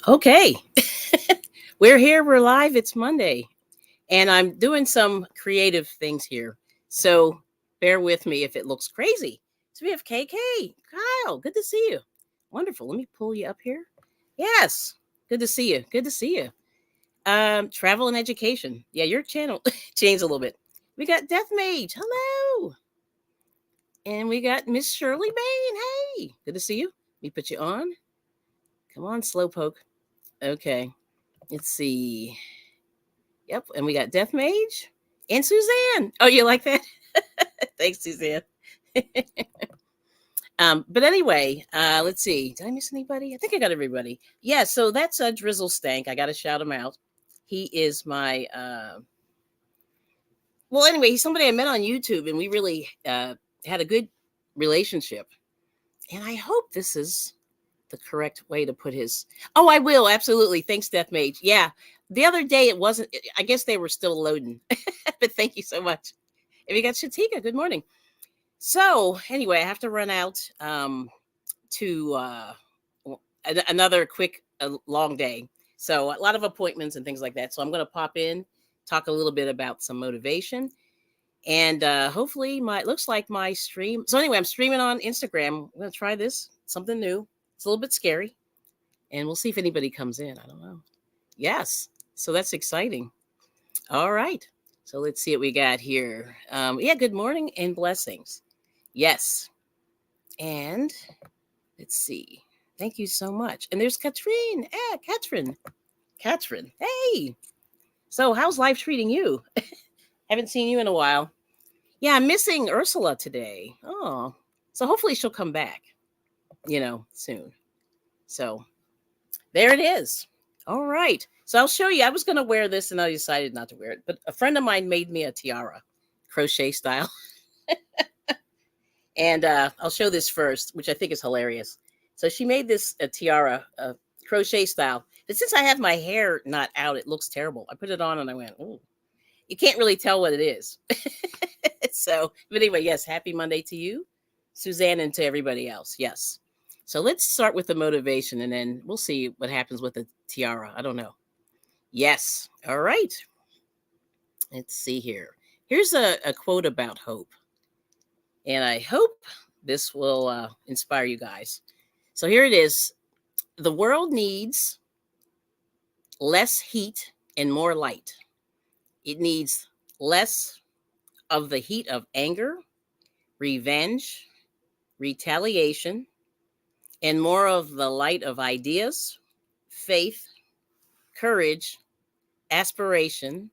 Okay. We're here. We're live. It's Monday. And I'm doing some creative things here. So bear with me if it looks crazy. So we have KK. Kyle, good to see you. Wonderful. Let me pull you up here. Yes. Good to see you. Good to see you. Travel and education. Yeah, your channel changed a little bit. We got Death Mage. Hello. And we got Miss Shirley Bain. Hey. Good to see you. Let me put you on. Come on, Slowpoke. Okay. Let's see. Yep. And we got Death Mage and Suzanne. Oh, you like that? Thanks, Suzanne. But anyway, let's see. Did I miss anybody? I think I got everybody. Yeah, so that's Drizzle Stank. I got to shout him out. He is my, well, anyway, he's somebody I met on YouTube, and we really had a good relationship. And I hope this is the correct way to put his. Oh, I will. Absolutely. Thanks, Death Mage. Yeah. The other day it wasn't, I guess they were still loading, but thank you so much. And we got Shatika. Good morning. So anyway, I have to run out to another quick, long day. So a lot of appointments and things like that. So I'm going to pop in, talk a little bit about some motivation, and hopefully looks like my stream. So anyway, I'm streaming on Instagram. I'm going to try this, something new. It's a little bit scary, and we'll see if anybody comes in. I don't know. Yes. So that's exciting. All right. So let's see what we got here. Yeah, good morning and blessings. Yes. And let's see. Thank you so much. And there's Katrine. Katrin. Katrin. Hey. So how's life treating you? Haven't seen you in a while. Yeah, I'm missing Ursula today. Oh. So hopefully she'll come back, soon. So there it is. All right. So I'll show you. I was going to wear this and I decided not to wear it. But a friend of mine made me a tiara, crochet style. And I'll show this first, which I think is hilarious. So she made this a tiara, crochet style. But since I have my hair not out, it looks terrible. I put it on and I went, oh, you can't really tell what it is. So, but anyway, yes, happy Monday to you, Suzanne, and to everybody else. Yes. So let's start with the motivation and then we'll see what happens with the tiara. I don't know. Yes. All right. Let's see here. Here's a quote about hope. And I hope this will inspire you guys. So here it is. The world needs less heat and more light. It needs less of the heat of anger, revenge, retaliation, and more of the light of ideas, faith, courage, aspiration,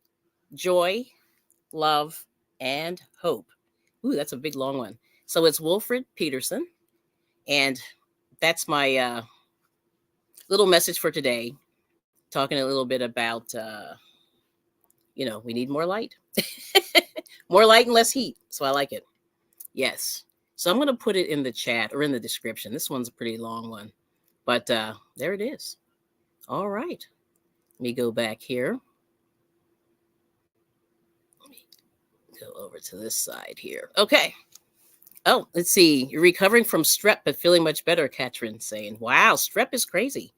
joy, love, and hope. Ooh, that's a big long one. So it's Wilfred Peterson. And that's my little message for today. Talking a little bit about, we need more light. More light and less heat. So I like it. Yes. So I'm going to put it in the chat or in the description. This one's a pretty long one. But there it is. All right. Let me go back here. Let me go over to this side here. Okay. Oh, let's see. You're recovering from strep, but feeling much better, Katrin saying. Wow, strep is crazy.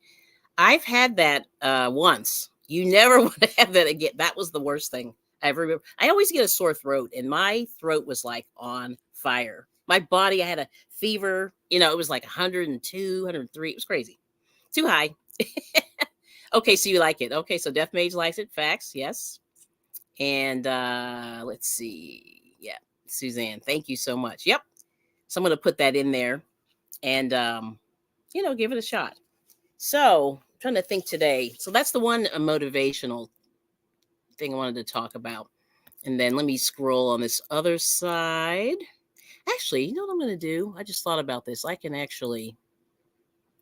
I've had that once. You never want to have that again. That was the worst thing I ever remember. I always get a sore throat, and my throat was like on fire. My body, I had a fever. It was like 102, 103. It was crazy. Too high. Okay, so you like it. Okay, so Death Mage likes it. Facts, yes. And let's see. Yeah, Suzanne, thank you so much. Yep. So I'm going to put that in there and, give it a shot. So I'm trying to think today. So that's the one motivational thing I wanted to talk about. And then let me scroll on this other side. Actually, you know what I'm going to do? I just thought about this. I can actually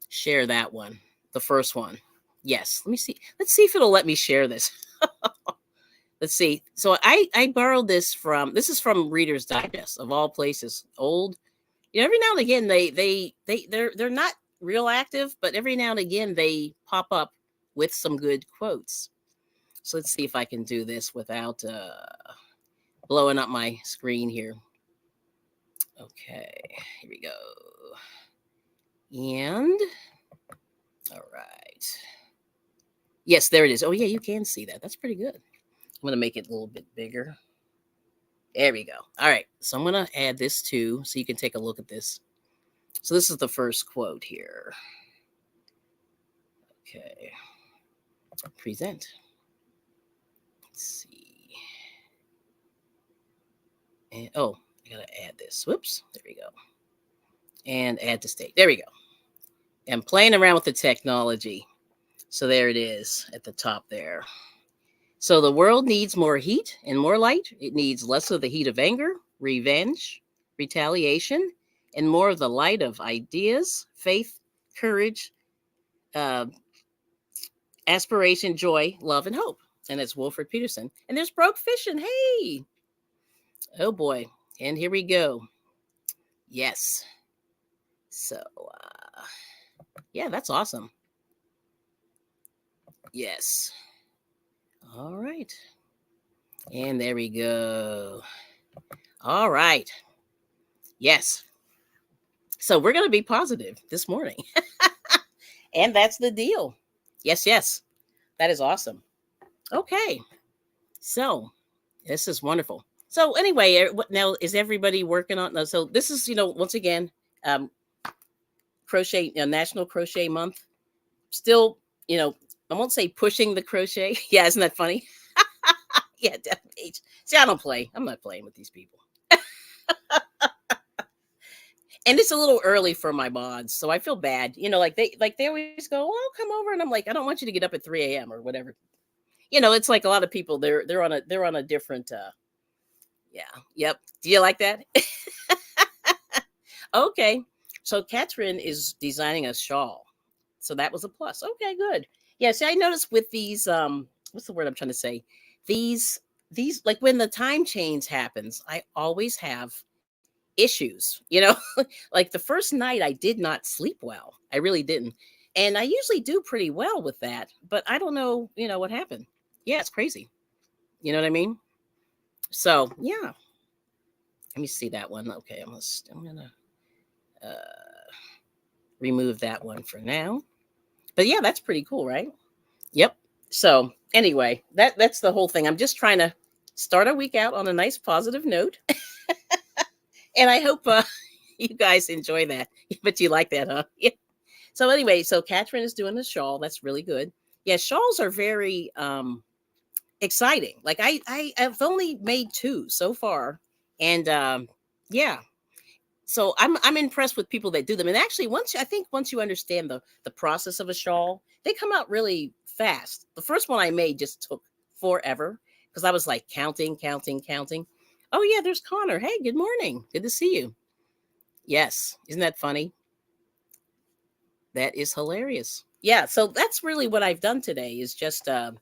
share that one, the first one. Yes. Let me see. Let's see if it'll let me share this. Let's see. So I borrowed this is from Reader's Digest of all places. Old. Every now and again they're not real active, but every now and again they pop up with some good quotes. So let's see if I can do this without blowing up my screen here. Okay, here we go. And all right. Yes, there it is. Oh yeah, you can see that. That's pretty good. I'm gonna make it a little bit bigger. There we go. All right. So I'm gonna add this too, so you can take a look at this. So this is the first quote here. Okay. Present. Let's see. And oh, I gotta add this. Whoops. There we go. And add to state. There we go. I'm playing around with the technology. So there it is at the top there. So the world needs more heat and more light. It needs less of the heat of anger, revenge, retaliation, and more of the light of ideas, faith, courage, uh, aspiration, joy, love, and hope. And it's Wilfred Peterson. And there's Broke Fishing. Hey, oh boy. And here we go. Yes. So, yeah, that's awesome. Yes. All right. And there we go. All right. Yes. So we're going to be positive this morning. And that's the deal. Yes, yes. That is awesome. Okay. So this is wonderful. So anyway, now is everybody working on? So this is, once again, crochet, National Crochet Month. Still, I won't say pushing the crochet. Yeah, isn't that funny? Yeah, definitely. See, I don't play. I'm not playing with these people. And it's a little early for my mods, so I feel bad. They always go, "Oh, come over," and I'm like, I don't want you to get up at 3 a.m. or whatever. It's like a lot of people. They're on a different. Yeah. Yep. Do you like that? Okay. So Catherine is designing a shawl, so that was a plus. Okay, good. Yeah. See, I noticed with these. What's the word I'm trying to say? These like when the time change happens, I always have issues, like the first night I did not sleep well. I really didn't. And I usually do pretty well with that, but I don't know, what happened. Yeah, it's crazy. You know what I mean? So, yeah. Let me see that one. Okay, I'm gonna remove that one for now. But yeah, that's pretty cool, right? Yep. So anyway, that's the whole thing. I'm just trying to start a week out on a nice positive note. And I hope you guys enjoy that. But you like that, huh? Yeah. So anyway, so Catherine is doing a shawl. That's really good. Yeah, shawls are very exciting. Like I've only made 2 so far, and yeah. So I'm impressed with people that do them. And actually, once you understand the process of a shawl, they come out really fast. The first one I made just took forever because I was like counting. Oh yeah, there's Connor. Hey, good morning. Good to see you. Yes, isn't that funny? That is hilarious. Yeah, so that's really what I've done today is just I've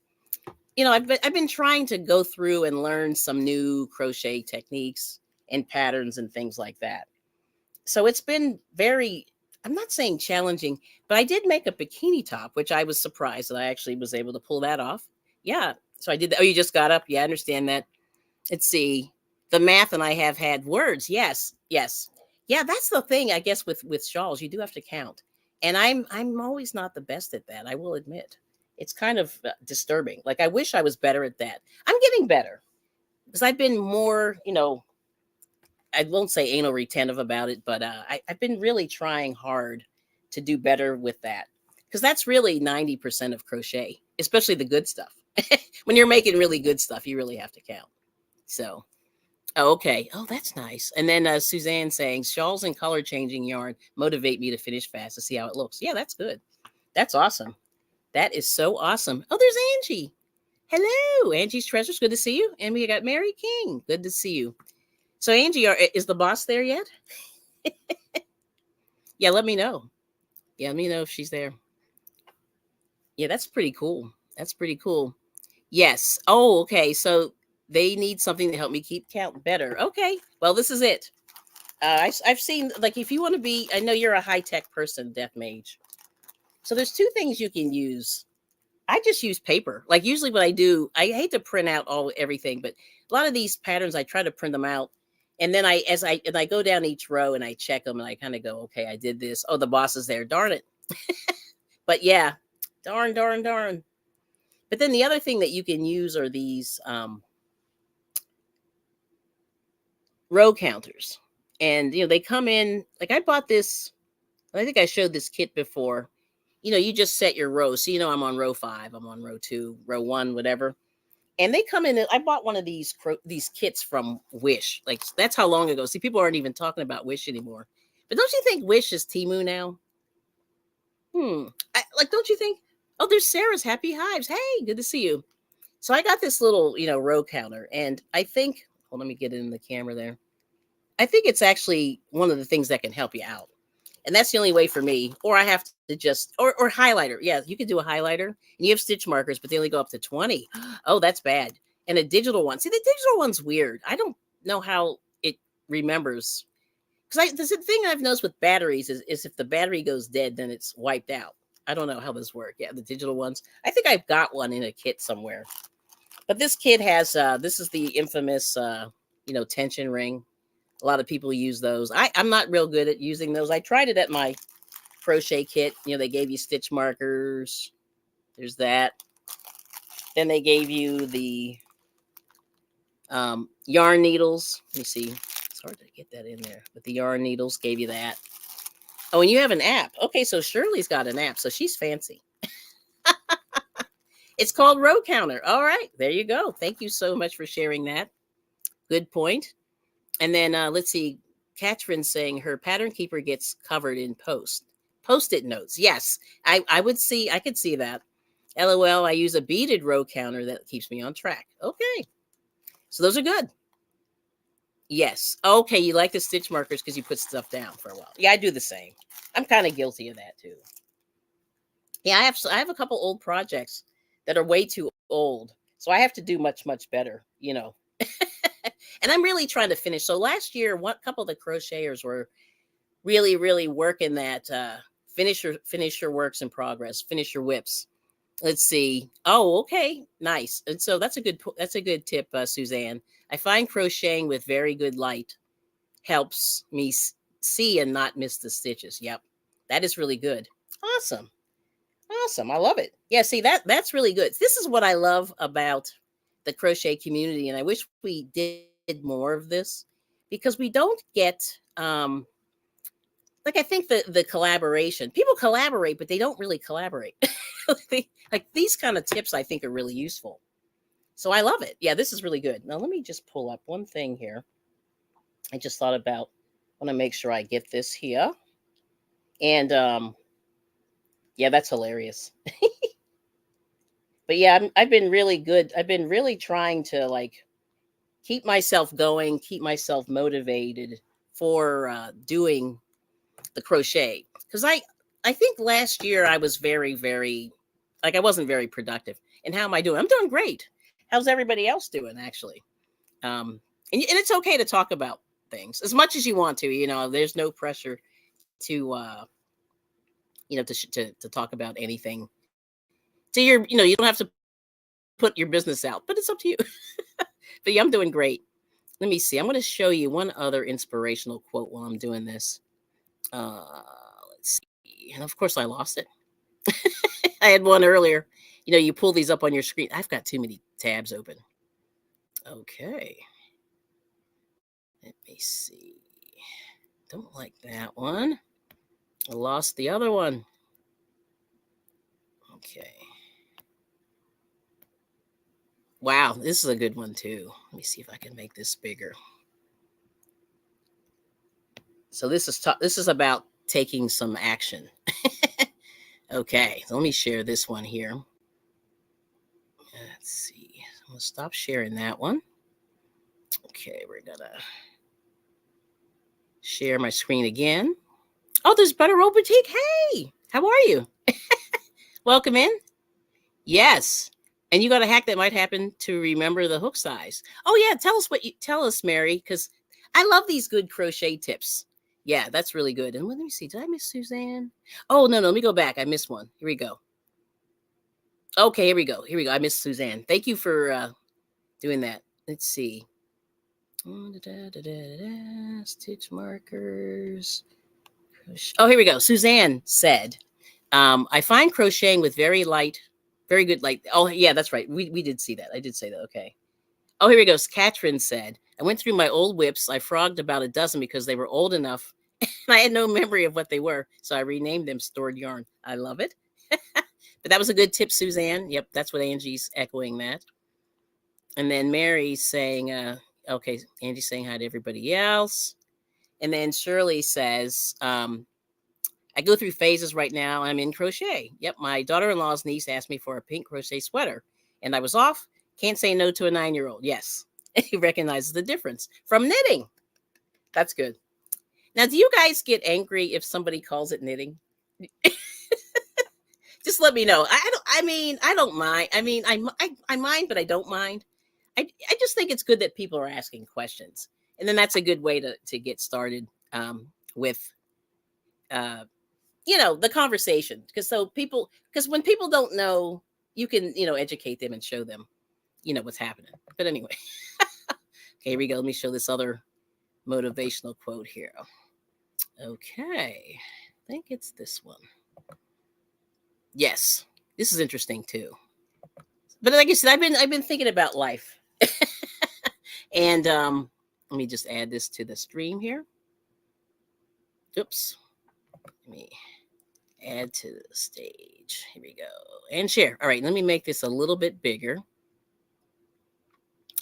been trying to go through and learn some new crochet techniques and patterns and things like that. So it's been very, I'm not saying challenging, but I did make a bikini top, which I was surprised that I actually was able to pull that off. Yeah. So I did that. Oh, you just got up. Yeah, I understand that. Let's see. The math and I have had words. Yes. Yes. Yeah, that's the thing, I guess, with shawls. You do have to count. And I'm always not the best at that, I will admit. It's kind of disturbing. Like I wish I was better at that. I'm getting better because I've been more, I won't say anal retentive about it, but I've been really trying hard to do better with that because that's really 90% of crochet, especially the good stuff. When you're making really good stuff, you really have to count. So, okay. Oh, that's nice. And then Suzanne saying shawls and color changing yarn motivate me to finish fast to see how it looks. Yeah, that's good. That's awesome. That is so awesome. Oh, there's Angie. Hello, Angie's Treasures. Good to see you. And we got Mary King. Good to see you. So Angie, is the boss there yet? Yeah, let me know. Yeah, let me know if she's there. Yeah, that's pretty cool. That's pretty cool. Yes. Oh, okay. So they need something to help me keep count better. Okay. Well, this is it. I've seen, like, if you want to be, I know you're a high tech person, Death Mage. So there's 2 things you can use. I just use paper. Like usually what I do, I hate to print out everything, but a lot of these patterns, I try to print them out. And then I go down each row and I check them and I kind of go, okay, I did this. Oh, the boss is there. Darn it. But yeah, darn. But then the other thing that you can use are these row counters. And, they come in, like I bought this, I think I showed this kit before. You just set your rows. So, I'm on row 5, I'm on row 2, row 1, whatever. And they come in. I bought one of these kits from Wish. Like, that's how long ago. See, people aren't even talking about Wish anymore. But don't you think Wish is Temu now? Don't you think? Oh, there's Sarah's Happy Hives. Hey, good to see you. So I got this little, row counter. And I think, let me get it in the camera there. I think it's actually one of the things that can help you out. And that's the only way for me. Or I have to just, or highlighter. Yeah, you can do a highlighter. And you have stitch markers, but they only go up to 20. Oh, that's bad. And a digital one. See, the digital one's weird. I don't know how it remembers. Because the thing I've noticed with batteries is if the battery goes dead, then it's wiped out. I don't know how this works. Yeah, the digital ones. I think I've got one in a kit somewhere. But this kit has, this is the infamous, tension ring. A lot of people use those. I'm not real good at using those. I tried it at my crochet kit. They gave you stitch markers. There's that. Then they gave you the yarn needles. Let me see. It's hard to get that in there. But the yarn needles gave you that. Oh, and you have an app. Okay, so Shirley's got an app. So she's fancy. It's called Row Counter. All right, there you go. Thank you so much for sharing that. Good point. And then let's see. Katherine's saying her pattern keeper gets covered in post-it notes. Yes, I could see that. LOL, I use a beaded row counter that keeps me on track. Okay. So those are good. Yes. Okay, you like the stitch markers because you put stuff down for a while. Yeah, I do the same. I'm kind of guilty of that too. Yeah, I have a couple old projects that are way too old. So I have to do much, much better, And I'm really trying to finish. So last year, one couple of the crocheters were really, really working that finish your works in progress, finish your whips. Let's see. Oh, okay, nice. And so that's a good tip, Suzanne. I find crocheting with very good light helps me see and not miss the stitches. Yep, that is really good. Awesome. I love it. Yeah, see that's really good. This is what I love about the crochet community, and I wish we did more of this because we don't get I think the collaboration. People collaborate, but they don't really collaborate. Like these kind of tips I think are really useful. So I love it. Yeah, this is really good. Now let me just pull up one thing here. I just thought about want to make sure I get this here. And yeah, that's hilarious. But yeah, I've been really good. I've been really trying to keep myself going, keep myself motivated for doing the crochet. Because I think last year I was very, very, I wasn't very productive. And how am I doing? I'm doing great. How's everybody else doing, actually? And it's okay to talk about things as much as you want to. There's no pressure to, to talk about anything. So you don't have to put your business out, but it's up to you. But yeah, I'm doing great. Let me see. I'm going to show you one other inspirational quote while I'm doing this. Let's see. And of course, I lost it. I had one earlier. You pull these up on your screen. I've got too many tabs open. Okay. Let me see. Don't like that one. I lost the other one. Okay. Wow, this is a good one too. Let me see if I can make this bigger. So this is about taking some action. Okay, so let me share this one here. Let's see. I'm gonna stop sharing that one. Okay, we're gonna share my screen again. Oh, there's Butter Roll Boutique. Hey, how are you? Welcome in. Yes. And you got a hack that might happen to remember the hook size. Oh yeah, tell us, Mary, because I love these good crochet tips. Yeah, that's really good. And let me see, did I miss Suzanne? Oh no, let me go back. I missed one. Here we go. Okay, here we go. I missed Suzanne. Thank you for doing that. Let's see. Stitch markers. Oh, here we go. Suzanne said, I find crocheting with very light Very good. Like, oh yeah, that's right. We did see that. I did say that. Okay. Oh, here we go. Katrin said, I went through my old whips. I frogged about a dozen because they were old enough and I had no memory of what they were. So I renamed them stored yarn. I love it. But that was a good tip, Suzanne. Yep, that's what Angie's echoing that. And then Mary's saying, okay, Angie's saying hi to everybody else. And then Shirley says, I go through phases right now. I'm in crochet. Yep, my daughter-in-law's niece asked me for a pink crochet sweater, and I was off. Can't say no to a 9-year-old. Yes, he recognizes the difference from knitting. That's good. Now, do you guys get angry if somebody calls it knitting? Just let me know. I don't mind. I mean, I mind, but I don't mind. I just think it's good that people are asking questions, and then that's a good way to get started with the conversation. Because when people don't know, you can educate them and show them what's happening. But anyway, okay, here we go. Let me show this other motivational quote here. Okay, I think it's this one. Yes, this is interesting too. But like I said, I've been thinking about life, and let me just add this to the stream here. Oops, let me add to the stage. Here we go, and share. All right, let me make this a little bit bigger,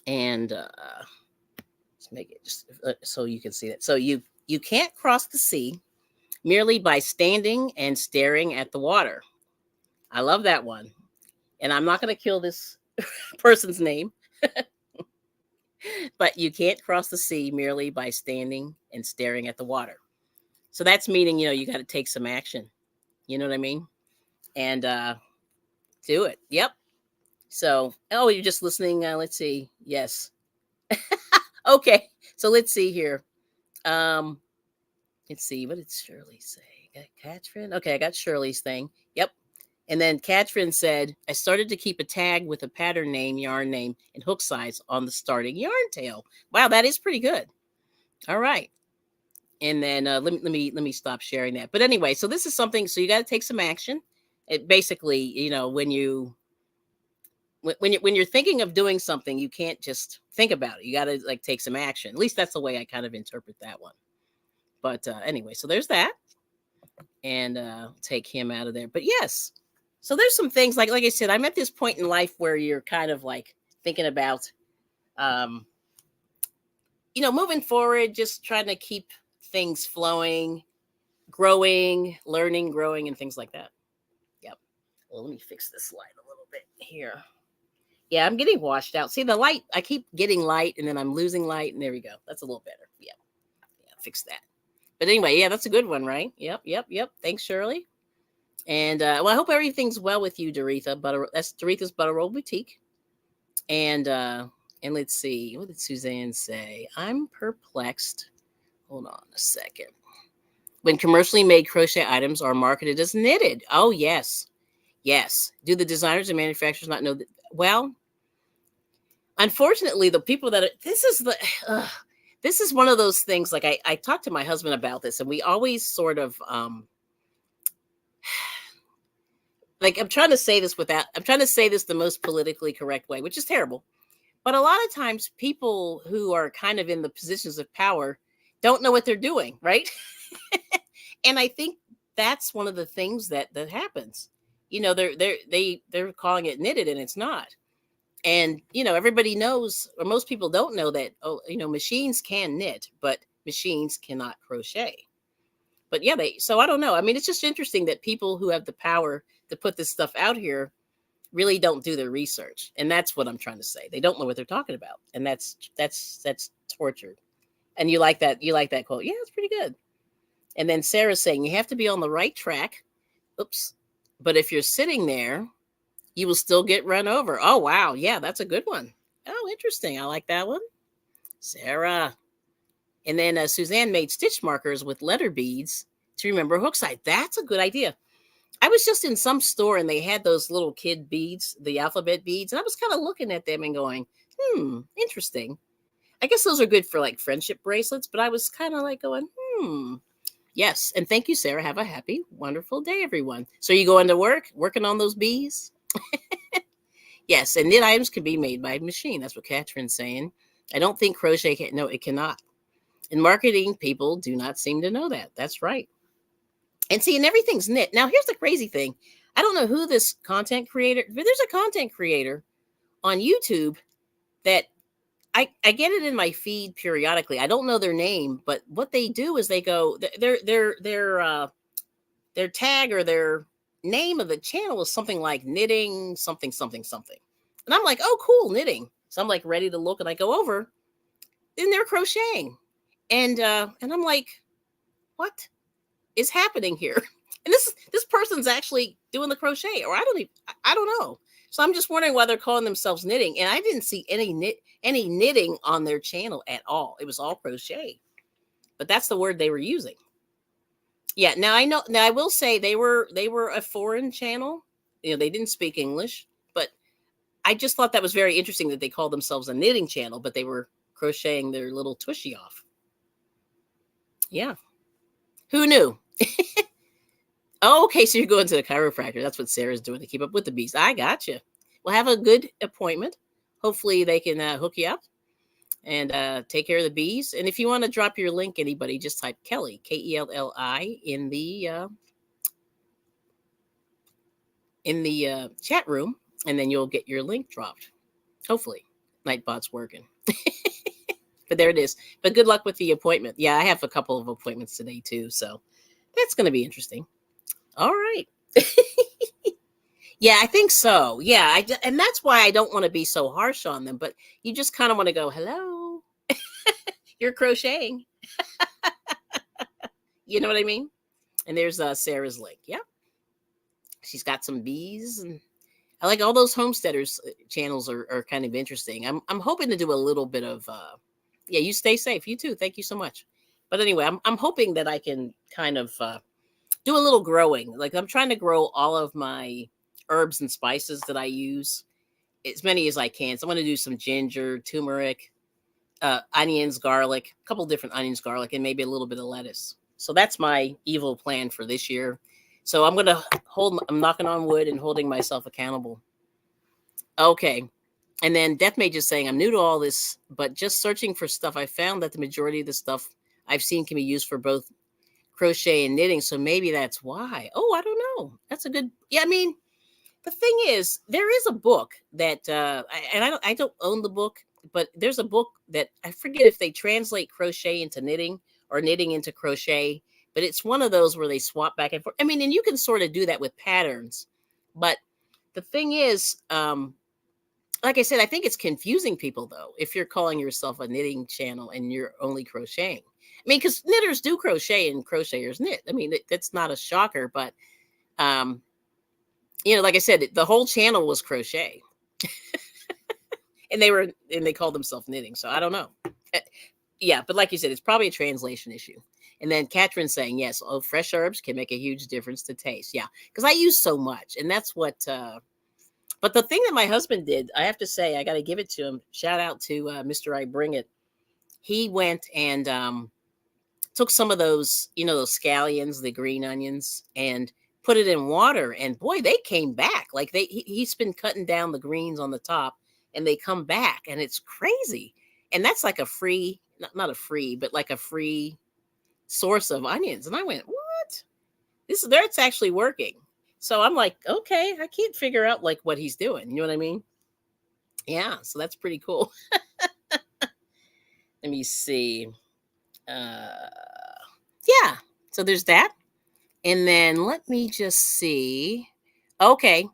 and let's make it just so you can see that. So you can't cross the sea merely by standing and staring at the water. I love that one. And I'm not going to kill this person's name. But you can't cross the sea merely by standing and staring at the water. So that's meaning, you got to take some action. You know what I mean? And do it. Yep. So, you're just listening. Let's see. Yes. Okay. So let's see here. Let's see. What did Shirley say? Got Katrin? Okay, I got Shirley's thing. Yep. And then Katrin said, I started to keep a tag with a pattern name, yarn name, and hook size on the starting yarn tail. Wow, that is pretty good. All right. And then let me stop sharing that. But anyway, so this is something. So you got to take some action. It basically, when you're thinking of doing something, you can't just think about it. You got to take some action. At least that's the way I kind of interpret that one. But anyway, so there's that. And take him out of there. But yes. So there's some things like I said, I'm at this point in life where you're kind of thinking about, moving forward, just trying to keep things flowing, growing, learning, growing, and things like that. Yep. Well, let me fix this light a little bit here. Yeah, I'm getting washed out. See the light, I keep getting light and then I'm losing light. And there we go. That's a little better. Yeah, fix that. But anyway, yeah, that's a good one, right? Yep. Thanks, Shirley. And I hope everything's well with you, Doretha. That's Doretha's Butter Roll Boutique. And let's see, what did Suzanne say? I'm perplexed. Hold on a second. When commercially made crochet items are marketed as knitted. Oh, yes. Do the designers and manufacturers not know that? Well, unfortunately, the people that this is one of those things. I talked to my husband about this, and we always sort of I'm trying to say this the most politically correct way, which is terrible. But a lot of times people who are kind of in the positions of power don't know what they're doing, right? And I think that's one of the things that happens. They're calling it knitted and it's not. And, everybody knows, or most people don't know that, machines can knit, but machines cannot crochet. But yeah, so I don't know. I mean, it's just interesting that people who have the power to put this stuff out here really don't do their research. And that's what I'm trying to say. They don't know what they're talking about. And that's tortured. And you like that quote. Yeah, it's pretty good. And then Sarah's saying you have to be on the right track. Oops. But if you're sitting there, you will still get run over. Oh, wow. Yeah, that's a good one. Oh, interesting. I like that one. Sarah. And then Suzanne made stitch markers with letter beads to remember hook side. That's a good idea. I was just in some store and they had those little kid beads, the alphabet beads. And I was kind of looking at them and going, interesting. I guess those are good for friendship bracelets. But I was kind of going, Yes. And thank you, Sarah. Have a happy, wonderful day, everyone. So you going to work, working on those bees? Yes, and knit items can be made by machine. That's what Catherine's saying. I don't think crochet can. No, it cannot. In marketing, people do not seem to know that. That's right. And see, and everything's knit. Now, here's the crazy thing. I don't know who this content creator, but there's a content creator on YouTube that I get it in my feed periodically. I don't know their name, but what they do is they go their tag or their name of the channel is something like knitting something something something, and I'm like, oh, cool, knitting. So I'm like ready to look, and I go over, and they're crocheting, and I'm like, what is happening here? And this person's actually doing the crochet, or I don't know. So I'm just wondering why they're calling themselves knitting. And I didn't see any knitting on their channel at all. It was all crochet. But that's the word they were using. Yeah, now I know. Now I will say they were a foreign channel. You know, they didn't speak English, but I just thought that was very interesting that they called themselves a knitting channel, but they were crocheting their little tushy off. Yeah. Who knew? Oh, okay, so you're going to the chiropractor. That's what Sarah's doing to keep up with the bees. I got you. Well, have a good appointment. Hopefully they can hook you up and take care of the bees. And if you want to drop your link, anybody, just type Kelly, Kelli, in the chat room, and then you'll get your link dropped. Hopefully, Nightbot's working. But there it is. But good luck with the appointment. Yeah, I have a couple of appointments today too, so that's going to be interesting. All right. Yeah, I think so. Yeah, and that's why I don't want to be so harsh on them, but you just kind of want to go, hello, you're crocheting. You know what I mean? And there's Sarah's link. Yeah. She's got some bees, and I like all those homesteaders channels are kind of interesting. I'm hoping to do a little bit of, yeah, you stay safe. You too. Thank you so much. But anyway, I'm hoping that I can kind of, do a little growing. Like I'm trying to grow all of my herbs and spices that I use, as many as I can. So I'm going to do some ginger, turmeric, onions, garlic, a couple different onions, garlic, and maybe a little bit of lettuce. So that's my evil plan for this year. So I'm knocking on wood and holding myself accountable. Okay. And then Death Mage is saying, I'm new to all this, but just searching for stuff, I found that the majority of the stuff I've seen can be used for both crochet and knitting, so maybe that's why. Oh, I don't know. That's a good. Yeah, I mean, the thing is, there is a book that, I don't own the book, but there's a book that I forget if they translate crochet into knitting or knitting into crochet, but it's one of those where they swap back and forth. I mean, and you can sort of do that with patterns, but the thing is, like I said, I think it's confusing people though if you're calling yourself a knitting channel and you're only crocheting. I mean, because knitters do crochet and crocheters knit. I mean, that's not a shocker, but, like I said, the whole channel was crochet and they called themselves knitting. So I don't know. Yeah. But like you said, it's probably a translation issue. And then Catherine's saying, yes, fresh herbs can make a huge difference to taste. Yeah. Because I use so much, and that's what, but the thing that my husband did, I have to say, I got to give it to him. Shout out to Mr. IBringit. He went and, took some of those, those scallions, the green onions, and put it in water. And boy, they came back. Like he's been cutting down the greens on the top, and they come back, and it's crazy. And that's like a free, not a free, but like a free source of onions. And I went, what? That's actually working. So I'm like, okay, I can't figure out like what he's doing. You know what I mean? Yeah. So that's pretty cool. Let me see. Yeah, so there's that. And then let me just see. Okay.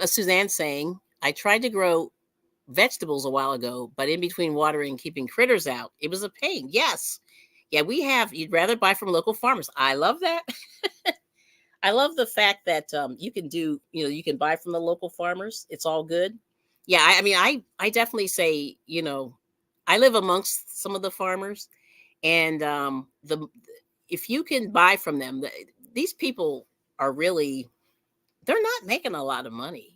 Suzanne saying, I tried to grow vegetables a while ago, but in between watering and keeping critters out, it was a pain. Yes. Yeah, you'd rather buy from local farmers. I love that. I love the fact that you can you can buy from the local farmers. It's all good. Yeah, I mean, I definitely say, I live amongst some of the farmers, and if you can buy from them, these people are really, they're not making a lot of money,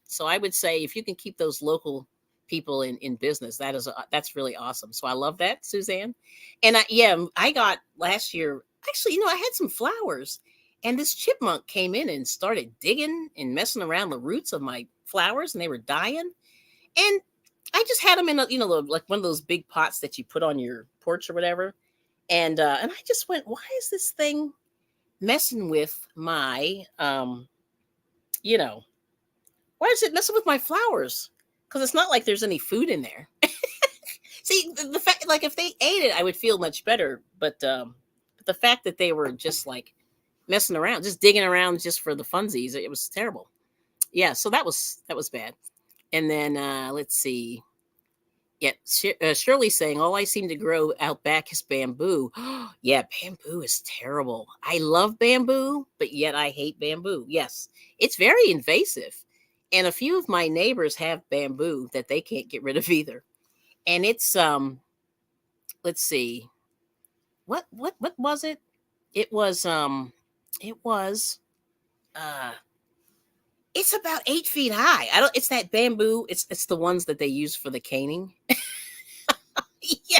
So I would say if you can keep those local people in business, that's really awesome. So I love that, Suzanne. And I got last year, actually, I had some flowers, And this chipmunk came in and started digging and messing around the roots of my flowers, and they were dying. And I just had them in a, like one of those big pots that you put on your porch or whatever. And I just went, why is this thing messing with my you know, why is it messing with my flowers? Because it's not like there's any food in there. See, the fact, like if they ate it, I would feel much better. But the fact that they were just like messing around, just digging around just for the funsies, it was terrible. Yeah, so that was bad. And then let's see. Yeah, Shirley saying all I seem to grow out back is bamboo. Yeah, bamboo is terrible. I love bamboo, but yet I hate bamboo. Yes, it's very invasive, and a few of my neighbors have bamboo that they can't get rid of either. And it's let's see, what was it? It was it was uh it's about 8 feet high. I don't. It's that bamboo. It's the ones that they use for the caning. Yeah.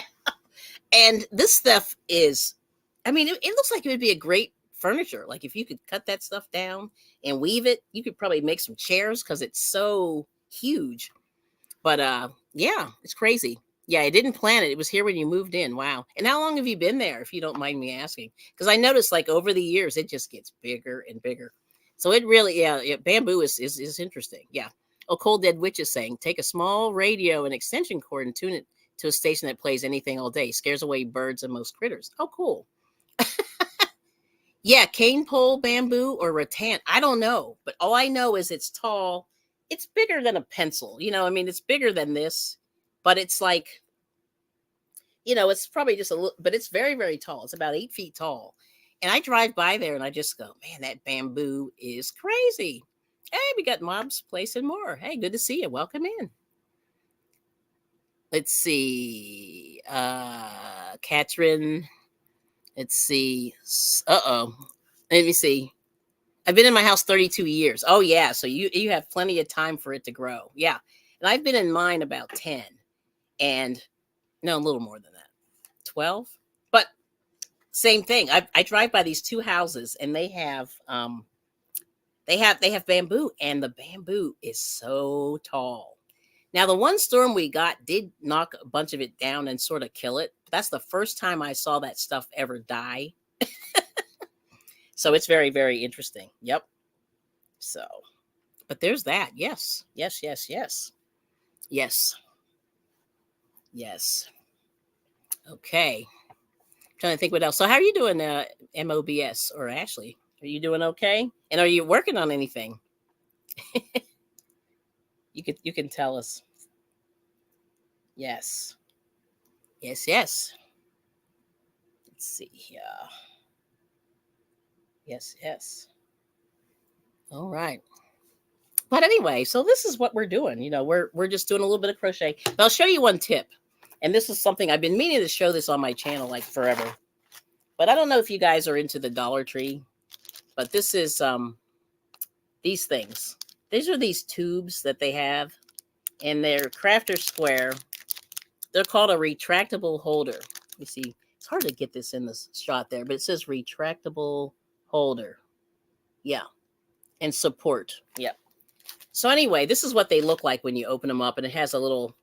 And this stuff is, I mean, it looks like it would be a great furniture. Like if you could cut that stuff down and weave it, you could probably make some chairs because it's so huge. But yeah, it's crazy. Yeah, I didn't plan it. It was here when you moved in. Wow. And how long have you been there, if you don't mind me asking? Because I noticed like over the years, it just gets bigger and bigger. So it really, yeah, bamboo is interesting. Yeah. Oh, Cold Dead Witch is saying, take a small radio and extension cord and tune it to a station that plays anything all day. Scares away birds and most critters. Oh, cool. Yeah, cane pole bamboo or rattan. I don't know, but all I know is it's tall. It's bigger than a pencil. I mean, it's bigger than this, but it's like, it's probably just a little, but it's very, very tall. It's about 8 feet tall. And I drive by there and I just go, man, that bamboo is crazy. Hey, we got Mob's Place and more. Hey, good to see you. Welcome in. Let's see. Catherine. Let's see. Uh-oh. Let me see. I've been in my house 32 years. Oh, yeah. So you have plenty of time for it to grow. Yeah. And I've been in mine about 10. And no, a little more than that. 12. But same thing. I drive by these two houses and they have bamboo, and the bamboo is so tall. Now, the one storm we got did knock a bunch of it down and sort of kill it. That's the first time I saw that stuff ever die. So it's very, very interesting. Yep. So, but there's that. Yes. Yes, yes, yes. Yes. Yes. Okay. Trying to think what else. So how are you doing, MOBS or Ashley? Are you doing okay? And are you working on anything? You can tell us. Yes. Yes, yes. Let's see here. Yes, yes. All right. But anyway, so this is what we're doing. We're just doing a little bit of crochet. But I'll show you one tip. And this is something I've been meaning to show this on my channel like forever. But I don't know if you guys are into the Dollar Tree. But this is these things. These are these tubes that they have. And they're crafter square. They're called a retractable holder. You see, it's hard to get this in this shot there, but it says retractable holder. Yeah. And support. Yep. So anyway, this is what they look like when you open them up, and it has a little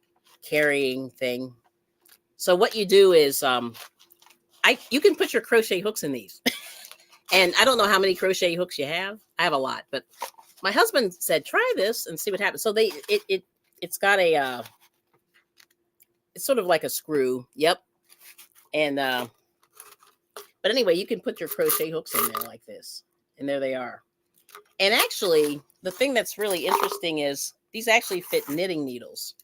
carrying thing. So what you do is you can put your crochet hooks in these. And I don't know how many crochet hooks you have. I have a lot, but my husband said, try this and see what happens. So it's got a it's sort of like a screw. Yep. And but anyway, you can put your crochet hooks in there like this. And there they are. And actually, the thing that's really interesting is these actually fit knitting needles.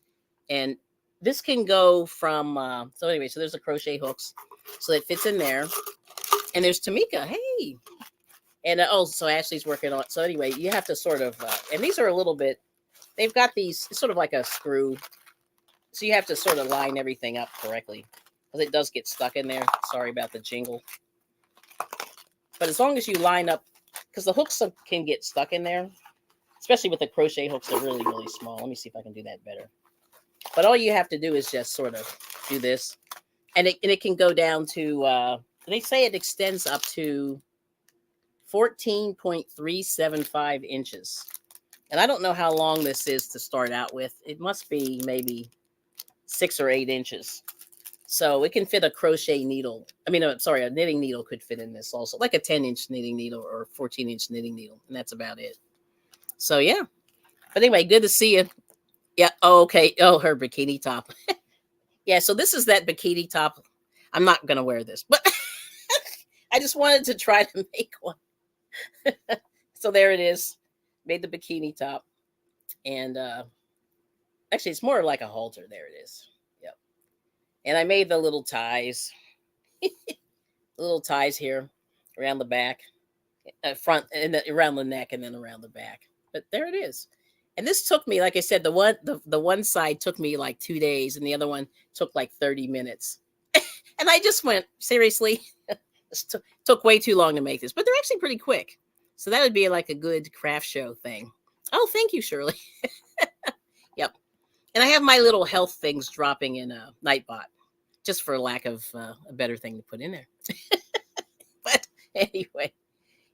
And this can go from so anyway, so there's the crochet hooks. So it fits in there. And there's Tamika. Hey. And so Ashley's working on it. So anyway, you have to sort of and these are a little bit, they've got these, it's sort of like a screw. So you have to sort of line everything up correctly, because it does get stuck in there. Sorry about the jingle. But as long as you line up, because the hooks can get stuck in there, especially with the crochet hooks, they're really, really small. Let me see if I can do that better. But all you have to do is just sort of do this. And it can go down to, they say it extends up to 14.375 inches. And I don't know how long this is to start out with. It must be maybe 6 or 8 inches. So it can fit a crochet needle. I mean, sorry, a knitting needle could fit in this also, like a 10-inch knitting needle or 14-inch knitting needle. And that's about it. So, yeah. But anyway, good to see you. Yeah. Oh, okay. Oh, her bikini top. Yeah. So this is that bikini top. I'm not going to wear this, but I just wanted to try to make one. So there it is. Made the bikini top. And actually, it's more like a halter. There it is. Yep. And I made the little ties. Little ties here around the back, front, and around the neck, and then around the back. But there it is. And this took me, like I said, the one side took me like 2 days, and the other one took like 30 minutes. And I just went, seriously, this took way too long to make this, but they're actually pretty quick. So that would be like a good craft show thing. Oh, thank you, Shirley. Yep. And I have my little health things dropping in a Nightbot, just for lack of a better thing to put in there. But anyway,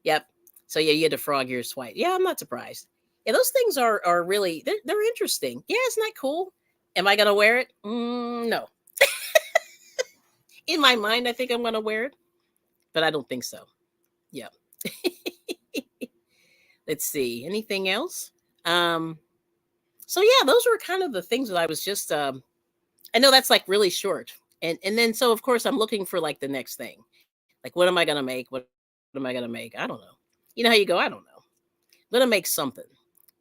yep. So yeah, you had to frog ears white. Yeah, I'm not surprised. Yeah, those things are really, they're interesting. Yeah, isn't that cool? Am I going to wear it? No. In my mind, I think I'm going to wear it, but I don't think so. Yeah. Let's see. Anything else? So yeah, those were kind of the things that I was just, I know that's like really short. And then, so of course I'm looking for like the next thing. Like, what am I going to make? What am I going to make? I don't know. You know how you go? I don't know. I'm going to make something.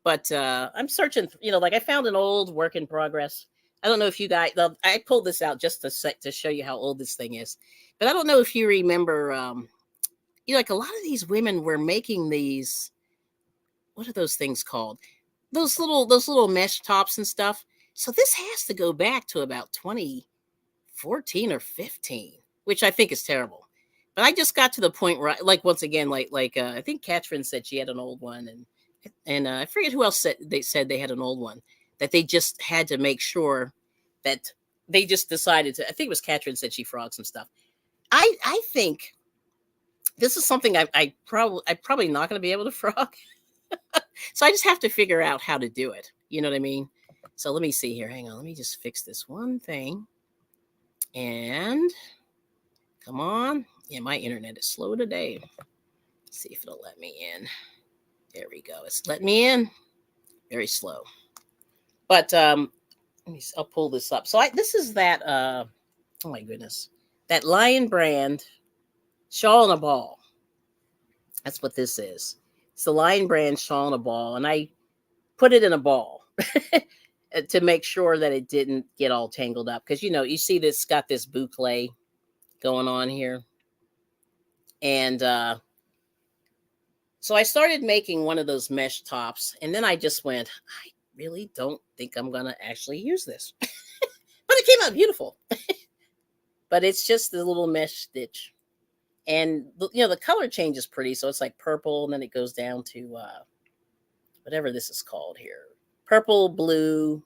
But I'm searching, like I found an old work in progress. I don't know if you guys, I pulled this out just to show you how old this thing is. But I don't know if you remember, like a lot of these women were making these, what are those things called? Those little mesh tops and stuff. So this has to go back to about 2014 or 15, which I think is terrible. But I just got to the point where, like, once again, like I think Catherine said she had an old one, and I forget who else said they had an old one, that they just had to make sure that they just decided to. I think it was Catherine said she frogged some stuff. I think this is something I'm probably not going to be able to frog. So I just have to figure out how to do it. You know what I mean? So let me see here. Hang on. Let me just fix this one thing. And come on. Yeah, my internet is slow today. Let's see if it'll let me in. There we go. It's letting me in. Very slow. But I'll pull this up. So this is that, oh my goodness, that Lion Brand shawl and a ball. That's what this is. It's the Lion Brand shawl and a ball. And I put it in a ball to make sure that it didn't get all tangled up. Because, you see this got this boucle going on here. And so I started making one of those mesh tops. And then I just went, I really don't think I'm going to actually use this. But it came out beautiful. But it's just the little mesh stitch. And, the color changes pretty. So it's like purple, and then it goes down to whatever this is called here. Purple, blue,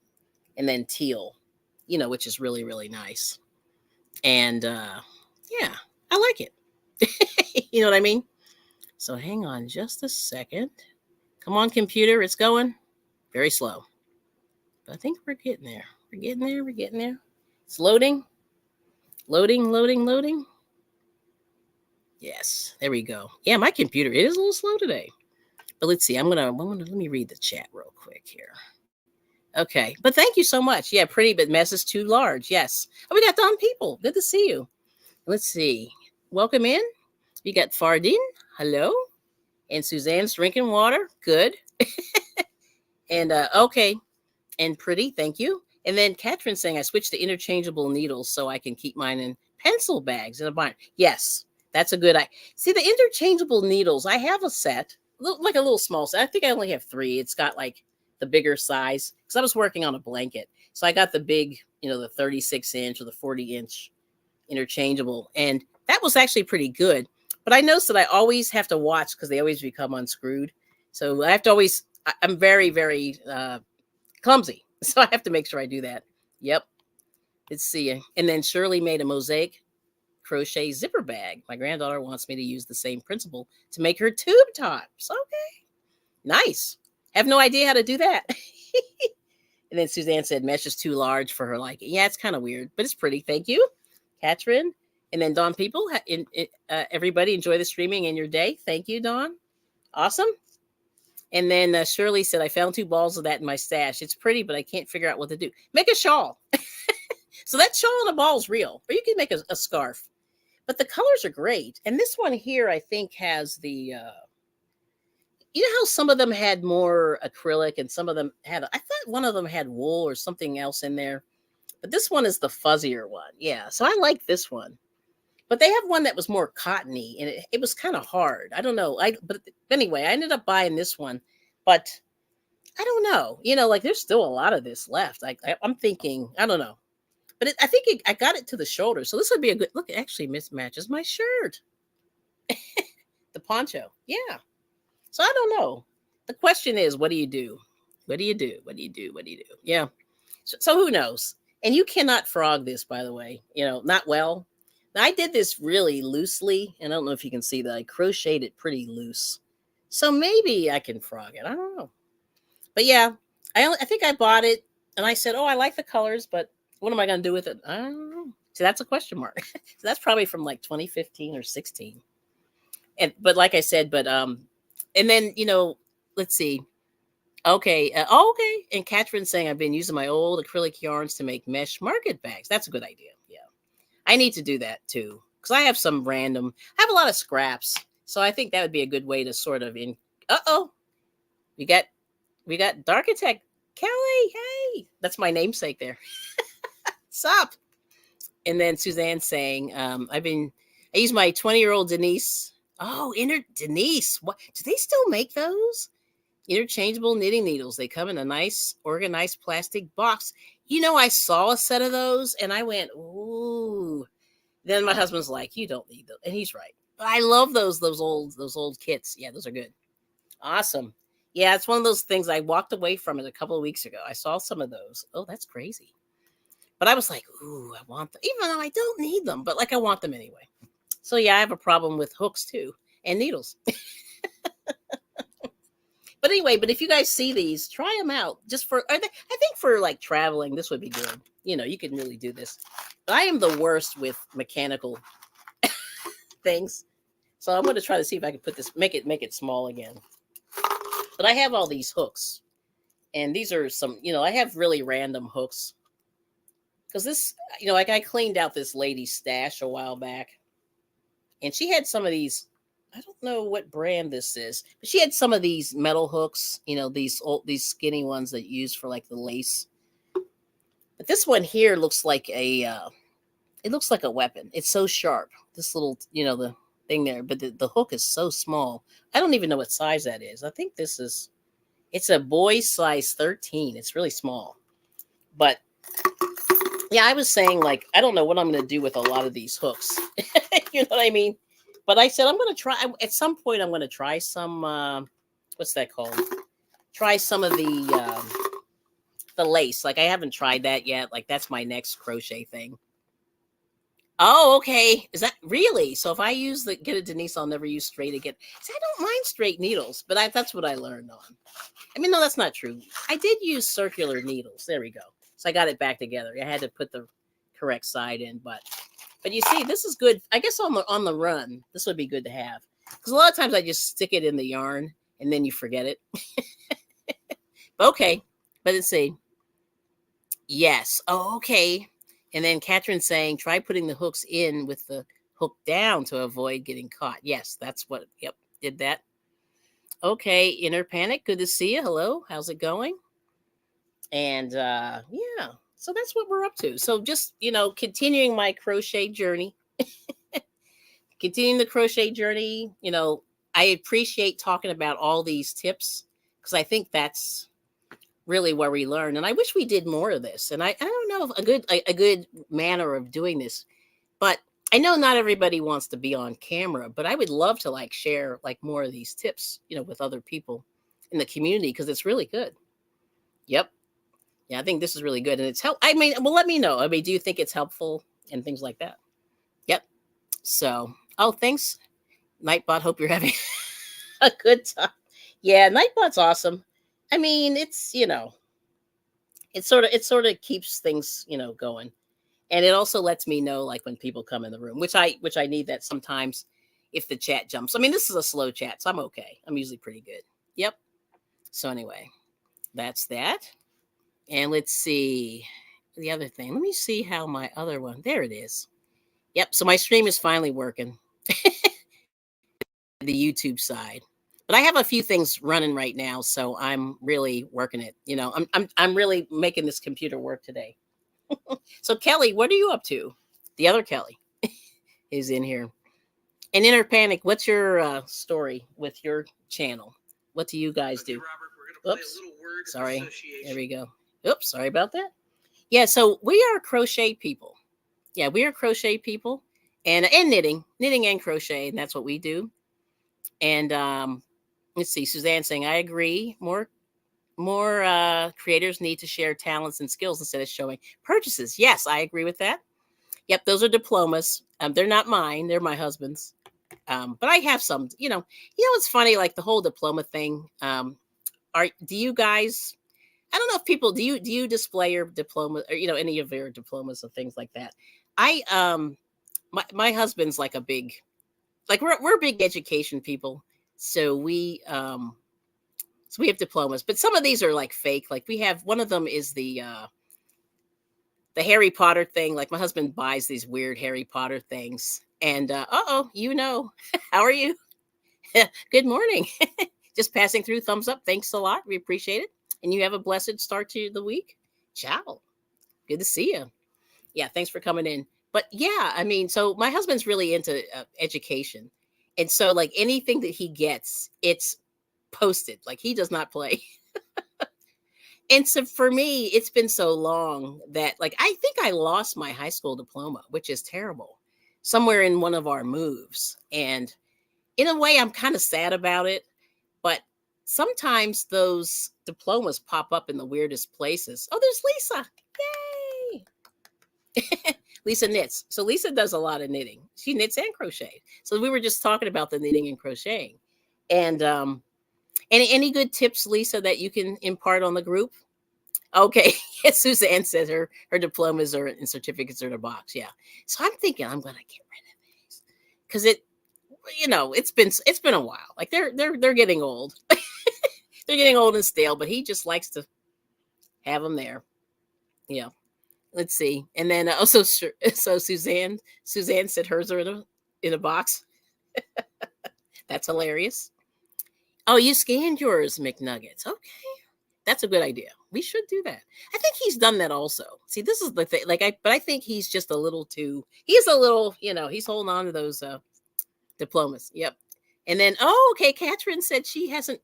and then teal, which is really, really nice. And, yeah, I like it. You know what I mean? So hang on just a second. Come on, computer. It's going very slow. But I think we're getting there. We're getting there. It's loading. Loading. Yes, there we go. Yeah, my computer is a little slow today. But let's see. Let me read the chat real quick here. Okay, but thank you so much. Yeah, pretty, but mess is too large. Yes. Oh, we got Don People. Good to see you. Let's see. Welcome in. We got Fardine. Hello. And Suzanne's drinking water. Good. And okay. And pretty. Thank you. And then Catherine saying I switched to interchangeable needles so I can keep mine in pencil bags in a binder. Yes. That's a good idea. See, the interchangeable needles, I have a set, like a little small set. I think I only have 3. It's got like the bigger size because I was working on a blanket. So I got the big, the 36-inch or the 40-inch interchangeable. And that was actually pretty good. But I noticed that I always have to watch because they always become unscrewed. So I have to always, I'm very, very clumsy. So I have to make sure I do that. Yep. Let's see. And then Shirley made a mosaic crochet zipper bag. My granddaughter wants me to use the same principle to make her tube tops. Okay, nice. Have no idea how to do that. And then Suzanne said mesh is too large for her liking. Yeah, it's kind of weird, but it's pretty. Thank you, Katrin. And then Dawn people, everybody enjoy the streaming in your day. Thank you, Dawn. Awesome. And then Shirley said, I found 2 balls of that in my stash. It's pretty, but I can't figure out what to do. Make a shawl. So that shawl and a ball is real. Or you can make a scarf. But the colors are great. And this one here, I think, has the, you know how some of them had more acrylic and some of them had, I thought one of them had wool or something else in there. But this one is the fuzzier one. Yeah, so I like this one. But they have one that was more cottony, and it was kind of hard. I don't know. But anyway, I ended up buying this one. But I don't know. You know, like there's still a lot of this left. I'm thinking, I don't know. But I think I got it to the shoulder. So this would be a good, look, it actually mismatches my shirt. The poncho. Yeah. So I don't know. The question is, what do you do? What do you do? What do you do? What do you do? Yeah. So who knows? And you cannot frog this, by the way. You know, not well. Now, I did this really loosely. And I don't know if you can see that. I crocheted it pretty loose. So maybe I can frog it. I don't know. But yeah, I think I bought it. And I said, oh, I like the colors, but what am I going to do with it? I don't know. So that's a question mark. So that's probably from like 2015 or 16. But like I said, and then, you know, let's see. Okay. Okay. And Catherine's saying I've been using my old acrylic yarns to make mesh market bags. That's a good idea. Yeah. I need to do that too. Because I have some I have a lot of scraps. So I think that would be a good way to sort of we got Darkitect Kelly. Hey, that's my namesake there. Sup? And then Suzanne saying, I use my 20-year-old Denise. Oh, Denise. What do they still make those? Interchangeable knitting needles. They come in a nice organized plastic box. You know, I saw a set of those and I went, ooh. Then my husband's like, you don't need those. And he's right. But I love those old kits. Yeah, those are good. Awesome. Yeah, it's one of those things I walked away from it a couple of weeks ago. I saw some of those. Oh, that's crazy. But I was like, ooh, I want them. Even though I don't need them, but like I want them anyway. So yeah, I have a problem with hooks too and needles. But anyway, if you guys see these, try them out. I think for like traveling, this would be good. You know, you can really do this. But I am the worst with mechanical things. So I'm going to try to see if I can put this, make it small again. But I have all these hooks. And these are some, you know, I have really random hooks. Because this, you know, like I cleaned out this lady's stash a while back. And she had some of these, I don't know what brand this is, but she had some of these metal hooks, you know, these skinny ones that you use for like the lace. But this one here looks like it looks like a weapon. It's so sharp. This little, you know, the thing there, but the hook is so small. I don't even know what size that is. I think it's a boy's size 13. It's really small. But yeah, I was saying, like, I don't know what I'm going to do with a lot of these hooks. You know what I mean? But I said, I'm going to try, at some point, I'm going to try some, what's that called? Try some of the lace. Like, I haven't tried that yet. Like, that's my next crochet thing. Oh, okay. Is that really? So if I get a Denise, I'll never use straight again. See, I don't mind straight needles, but that's what I learned on. I mean, no, that's not true. I did use circular needles. There we go. So I got it back together. I had to put the correct side in, but you see, this is good. I guess on the run, this would be good to have. Because a lot of times I just stick it in the yarn and then you forget it. Okay. But let's see. Yes. Oh, okay. And then Catherine's saying, try putting the hooks in with the hook down to avoid getting caught. Yes, that's what, yep, did that. Okay. Inner Panic. Good to see you. Hello. How's it going? And yeah. So that's what we're up to. So just, you know, continuing my crochet journey. Continuing the crochet journey. You know, I appreciate talking about all these tips because I think that's really where we learn. And I wish we did more of this. And I don't know if a good manner of doing this, but I know not everybody wants to be on camera, but I would love to like share like more of these tips, you know, with other people in the community because it's really good. Yep. Yeah, I think this is really good. And it's I mean, well, let me know. I mean, do you think it's helpful and things like that? Yep. So, oh, thanks, Nightbot. Hope you're having a good time. Yeah, Nightbot's awesome. I mean, it's it sort of keeps things going, and it also lets me know like when people come in the room, which I need that sometimes if the chat jumps. I mean, this is a slow chat, so I'm okay. I'm usually pretty good. Yep. So anyway, that's that. And let's see the other thing. Let me see how my other one. There it is. Yep. So my stream is finally working. The YouTube side. But I have a few things running right now, so I'm really working it. I'm really making this computer work today. So Kelly, what are you up to? The other Kelly is in here. And Inner Panic, what's your story with your channel? What do you guys do? Robert, we're gonna play a little word sorry. There we go. Oops, sorry about that. Yeah, so we are crochet people. Yeah, we are crochet people and knitting and crochet, and that's what we do. And let's see, Suzanne saying, I agree. More creators need to share talents and skills instead of showing purchases. Yes, I agree with that. Yep, those are diplomas. They're not mine; they're my husband's. But I have some. It's funny, like the whole diploma thing. Do you guys? I don't know if people do you display your diploma or any of your diplomas and things like that. My husband's like a big, like we're big education people, so we have diplomas, but some of these are like fake. Like we have one of them is the Harry Potter thing. Like my husband buys these weird Harry Potter things, and how are you? Good morning. Just passing through. Thumbs up. Thanks a lot. We appreciate it. And you have a blessed start to the week. Ciao. Good to see you. Yeah, thanks for coming in. But yeah, I mean, so my husband's really into education, and so like anything that he gets, it's posted. Like he does not play. And so for me, it's been so long that like I think I lost my high school diploma, which is terrible, somewhere in one of our moves. And in a way, I'm kind of sad about it. But sometimes those diplomas pop up in the weirdest places. Oh, there's Lisa. Yay. Lisa knits. So Lisa does a lot of knitting. She knits and crochet. So we were just talking about the knitting and crocheting. And any good tips, Lisa, that you can impart on the group? Okay. Yes, Suzanne says her diplomas are and certificates are in a box. Yeah. So I'm thinking I'm gonna get rid of these. Because it's been a while. Like they're getting old. They're getting old and stale, but he just likes to have them there. Yeah. Let's see. And then also so Suzanne said hers are in a box. That's hilarious. Oh, you scanned yours, McNuggets. Okay. That's a good idea. We should do that. I think he's done that also. See, this is the thing. But I think he's just a little too. He's a little, he's holding on to those diplomas. Yep. And then, okay, Katrin said she hasn't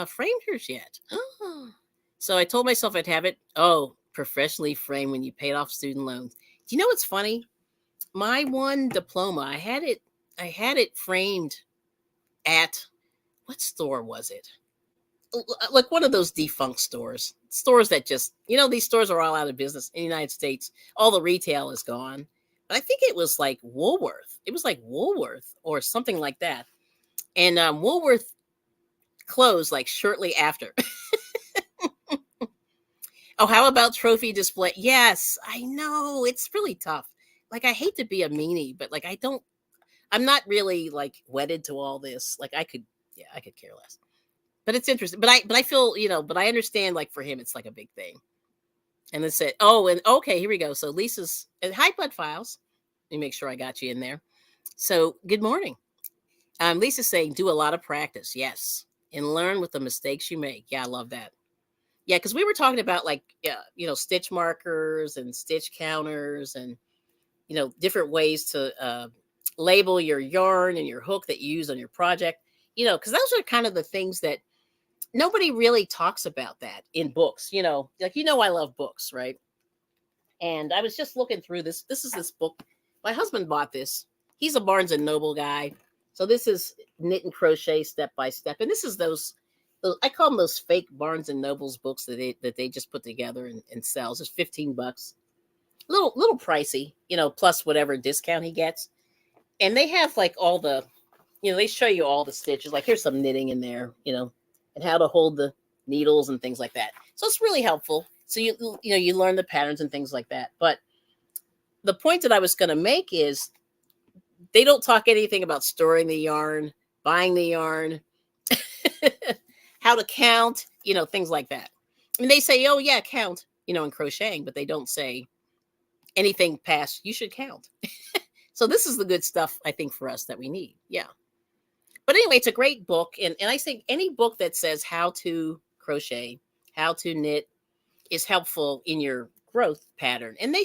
framed hers yet. Oh. So I told myself I'd have it. Oh, professionally framed when you paid off student loans. Do you know what's funny? My one diploma, I had it framed at what store was it? Like one of those defunct stores that just, these stores are all out of business in the United States. All the retail is gone. But I think it was like Woolworth. It was like Woolworth or something like that. And Woolworth closed like shortly after. Oh, how about trophy display? Yes, I know. It's really tough. Like, I hate to be a meanie, but like, I'm not really like wedded to all this. Like I could care less. But it's interesting. But I feel, but I understand like for him, it's like a big thing. And then said, and okay, here we go. So Lisa's hi Bud Files. Let me make sure I got you in there. So good morning. Lisa's saying, do a lot of practice. Yes. And learn with the mistakes you make. Yeah, I love that. Yeah, because we were talking about like, stitch markers and stitch counters and, different ways to label your yarn and your hook that you use on your project, because those are kind of the things that nobody really talks about that in books, like, I love books, right? And I was just looking through this. This is this book. My husband bought this. He's a Barnes and Noble guy. So this is Knit and Crochet Step by Step. And this is those I call them those fake Barnes and Nobles books that they just put together and sells. It's $15. Little pricey, plus whatever discount he gets. And they have like all the, they show you all the stitches. Like here's some knitting in there, and how to hold the needles and things like that. So it's really helpful. So you learn the patterns and things like that. But the point that I was going to make is they don't talk anything about storing the yarn, buying the yarn, how to count, things like that. I mean, they say, oh yeah, count, in crocheting, but they don't say anything past you should count. So this is the good stuff, I think, for us that we need. Yeah. But anyway, it's a great book. And I think any book that says how to crochet, how to knit is helpful in your growth pattern. And they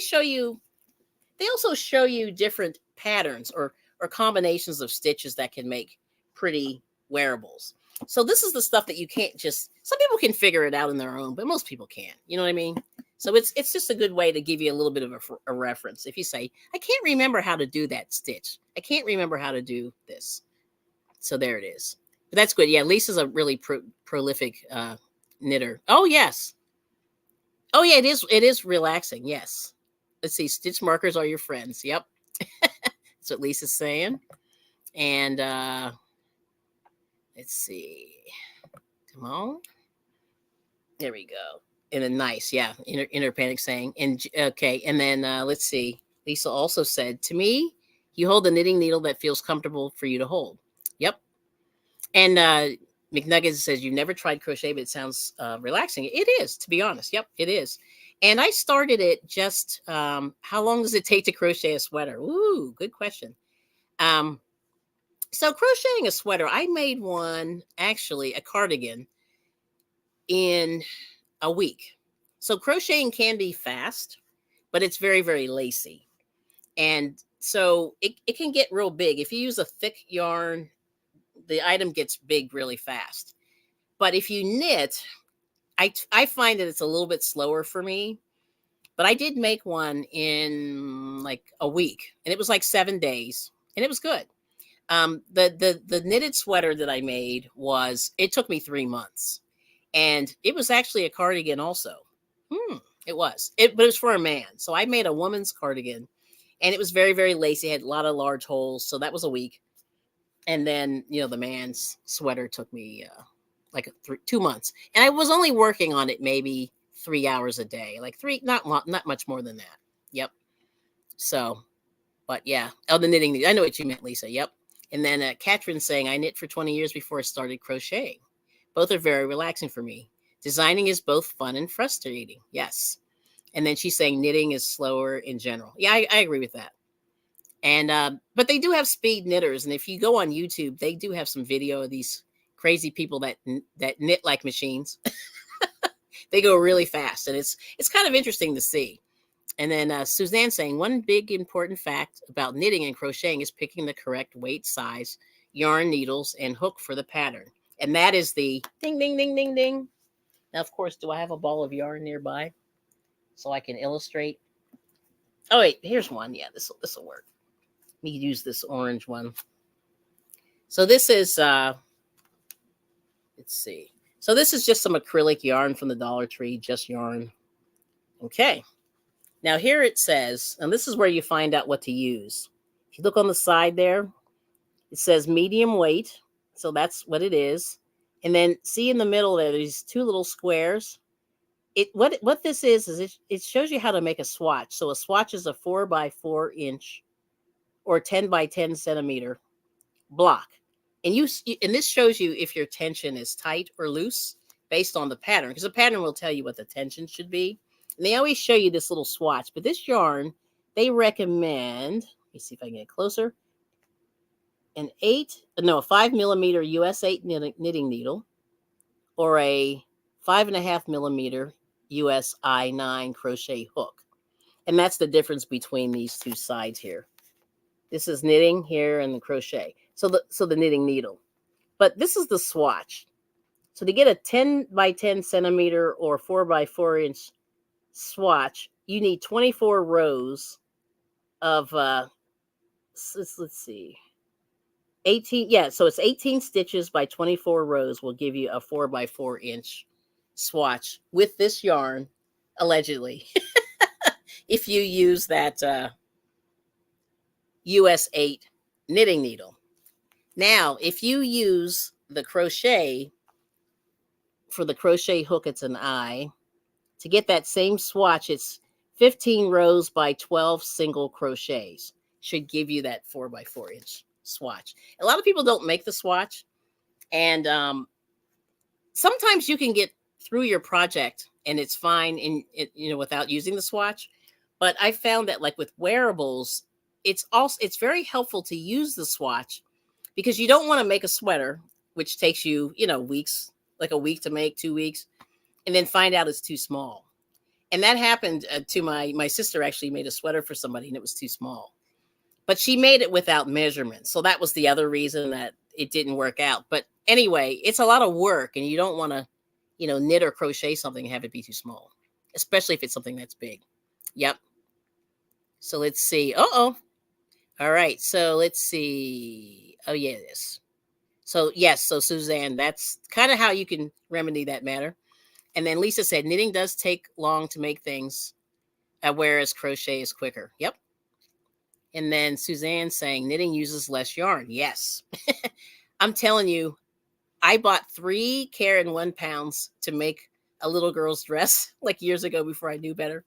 also show you different patterns or combinations of stitches that can make pretty wearables. So this is the stuff that you can't some people can figure it out on their own, but most people can't. You know what I mean? So it's just a good way to give you a little bit of a reference. If you say, I can't remember how to do that stitch. I can't remember how to do this. So there it is. But that's good. Yeah, Lisa's a really prolific knitter. Oh, yes. Oh, yeah, it is relaxing. Yes. Let's see. Stitch markers are your friends. Yep. That's what Lisa's saying. And let's see. Come on. There we go. And a nice, yeah. Inner panic saying. And okay. And then let's see. Lisa also said, to me, you hold the knitting needle that feels comfortable for you to hold. Yep. And McNuggets says, you've never tried crochet, but it sounds relaxing. It is, to be honest. Yep, it is. And I started it just, how long does it take to crochet a sweater? Ooh, good question. So crocheting a sweater, I made one, actually, a cardigan in a week. So crocheting can be fast, but it's very, very lacy. And so it can get real big. If you use a thick yarn, the item gets big really fast. But if you knit, I find that it's a little bit slower for me. But I did make one in like a week, and it was like 7 days, and it was good. The knitted sweater that I made it took me 3 months, and it was actually a cardigan also. It was, but it was for a man. So I made a woman's cardigan, and it was very, very lacy. It had a lot of large holes. So that was a week. And then, the man's sweater took me like 2 months. And I was only working on it maybe 3 hours a day, like not much more than that. Yep. So, but yeah. Oh, the knitting. I know what you meant, Lisa. Yep. And then Katrin saying, I knit for 20 years before I started crocheting. Both are very relaxing for me. Designing is both fun and frustrating. Yes. And then she's saying knitting is slower in general. Yeah, I agree with that. And but they do have speed knitters, and if you go on YouTube, they do have some video of these crazy people that knit like machines. They go really fast, and it's kind of interesting to see. And then Suzanne saying, one big important fact about knitting and crocheting is picking the correct weight, size, yarn, needles, and hook for the pattern. And that is the ding, ding, ding, ding, ding. Now, of course, do I have a ball of yarn nearby so I can illustrate? Oh, wait, here's one. Yeah, this will work. Let me use this orange one. So this is, let's see. So this is just some acrylic yarn from the Dollar Tree, just yarn. Okay. Now here it says, and this is where you find out what to use. If you look on the side there, it says medium weight. So that's what it is. And then see in the middle there, these two little squares. What this is it shows you how to make a swatch. So a swatch is a 4 by 4 inch or 10 by 10 centimeter block. And this shows you if your tension is tight or loose based on the pattern, because the pattern will tell you what the tension should be. And they always show you this little swatch. But this yarn, they recommend, let me see if I can get closer, a 5 millimeter US 8 knitting needle or a 5.5 millimeter US I9 crochet hook. And that's the difference between these two sides here. This is knitting here and the crochet. So the knitting needle. But this is the swatch. So to get a 10 by 10 centimeter or 4 by 4 inch swatch, you need 24 rows of, let's see, 18. Yeah, so it's 18 stitches by 24 rows will give you a 4 by 4 inch swatch with this yarn, allegedly. If you use that US 8 knitting needle. Now, if you use the crochet for the crochet hook, it's an eye. To get that same swatch, it's 15 rows by 12 single crochets. Should give you that 4x4 inch swatch. A lot of people don't make the swatch, and sometimes you can get through your project and it's fine in it, without using the swatch. But I found that, like with wearables, it's very helpful to use the swatch, because you don't want to make a sweater which takes you weeks, like a week to make, 2 weeks, and then find out it's too small. And that happened to my sister. Actually made a sweater for somebody and it was too small, but she made it without measurements. So that was the other reason that it didn't work out. But anyway, it's a lot of work, and you don't want to, knit or crochet something and have it be too small, especially if it's something that's big. Yep. So let's see. All right. So let's see. Oh yeah, this. So yes. So Suzanne, that's kind of how you can remedy that matter. And then Lisa said, knitting does take long to make things, whereas crochet is quicker. Yep. And then Suzanne saying knitting uses less yarn. Yes. I'm telling you, I bought 3 care and 1 pounds to make a little girl's dress like years ago before I knew better.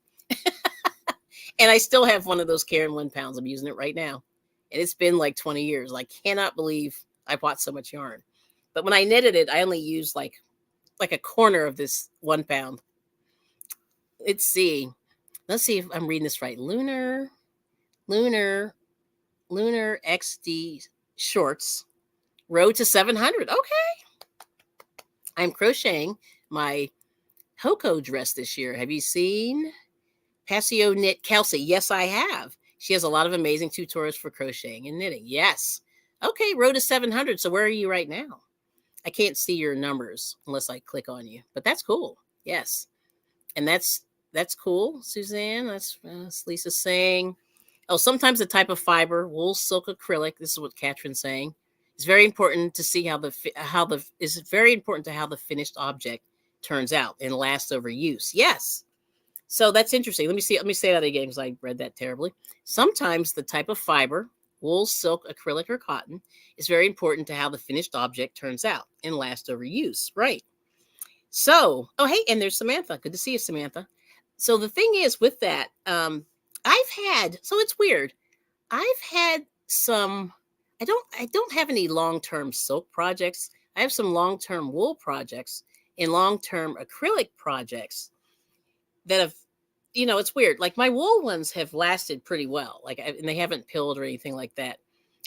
And I still have one of those care and 1 pounds. I'm using it right now. And it's been like 20 years. I cannot believe I bought so much yarn. But when I knitted it, I only used like a corner of this 1 pound. Let's see. Let's see if I'm reading this right. Lunar XD shorts. Road to 700. Okay. I'm crocheting my Hoko dress this year. Have you seen Passio Knit Kelsey? Yes, I have. She has a lot of amazing tutorials for crocheting and knitting. Yes. Okay, road to 700. So where are you right now? I can't see your numbers unless I click on you, but that's cool. Yes. And that's cool, Suzanne. That's Lisa saying. Oh, sometimes the type of fiber, wool, silk, acrylic. This is what Katherine's saying. It's very important to see how the finished object turns out and lasts over use. Yes. So that's interesting. Let me say that again, because I read that terribly. Sometimes the type of fiber, wool, silk, acrylic, or cotton, is very important to how the finished object turns out and lasts over use. Right. So, oh, hey, and there's Samantha. Good to see you, Samantha. So the thing is with that, so it's weird. I've had some, I don't have any long-term silk projects. I have some long-term wool projects and long-term acrylic projects that have, it's weird. Like my wool ones have lasted pretty well. And they haven't pilled or anything like that.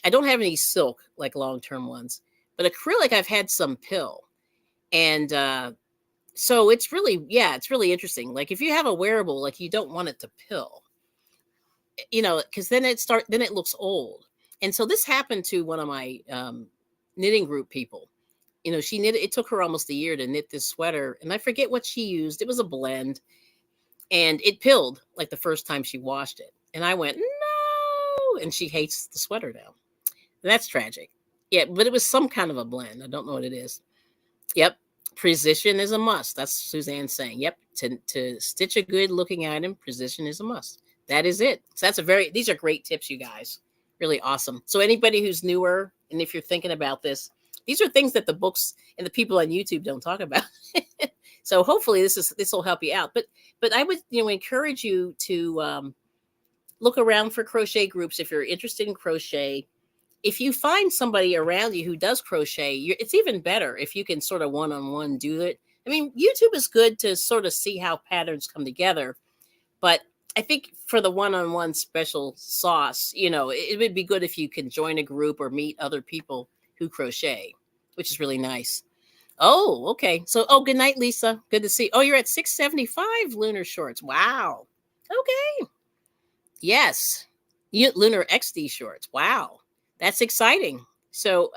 I don't have any silk, like long-term ones, but acrylic, I've had some pill. And, so it's really interesting. Like if you have a wearable, like you don't want it to pill, because then it looks old. And so this happened to one of my knitting group people. She knitted, it took her almost a year to knit this sweater, and I forget what she used. It was a blend, and it pilled like the first time she washed it. And I went, no, and she hates the sweater now. And that's tragic. Yeah, but it was some kind of a blend. I don't know what it is. Yep. Precision is a must. That's Suzanne saying. Yep. To stitch a good looking item, precision is a must. That is it. So these are great tips, you guys. Really awesome. So anybody who's newer, and if you're thinking about this, these are things that the books and the people on YouTube don't talk about. So hopefully this will help you out. But I would encourage you to look around for crochet groups if you're interested in crochet. If you find somebody around you who does crochet, it's even better if you can sort of one-on-one do it. I mean, YouTube is good to sort of see how patterns come together, but I think for the one-on-one special sauce, it would be good if you can join a group or meet other people who crochet, which is really nice. Oh, okay. So, good night, Lisa. Good to see. Oh, you're at 675 lunar shorts. Wow. Okay. Yes. Lunar XD shorts. Wow. That's exciting. So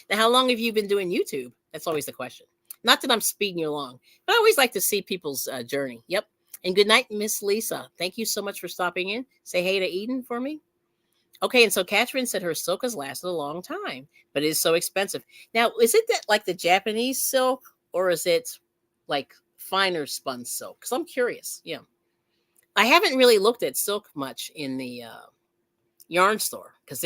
now how long have you been doing YouTube? That's always the question. Not that I'm speeding you along, but I always like to see people's journey. Yep. And good night, Miss Lisa. Thank you so much for stopping in. Say hey to Eden for me. Okay. And so Catherine said her silk has lasted a long time, but it is so expensive. Now, is it that like the Japanese silk, or is it like finer spun silk? Because I'm curious. Yeah. I haven't really looked at silk much in the yarn store, because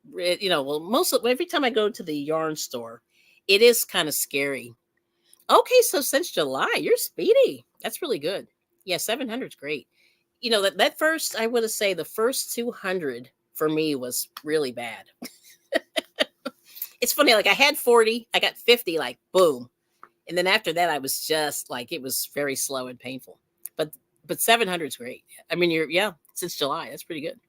Well, every time I go to the yarn store, it is kind of scary. Okay, so since July, you're speedy. That's really good. Yeah, 700 is great. That first, I would say the first 200 for me was really bad. It's funny, like I had 40, I got 50, like boom. And then after that, I was just like, it was very slow and painful. But 700 is great. I mean, since July, that's pretty good.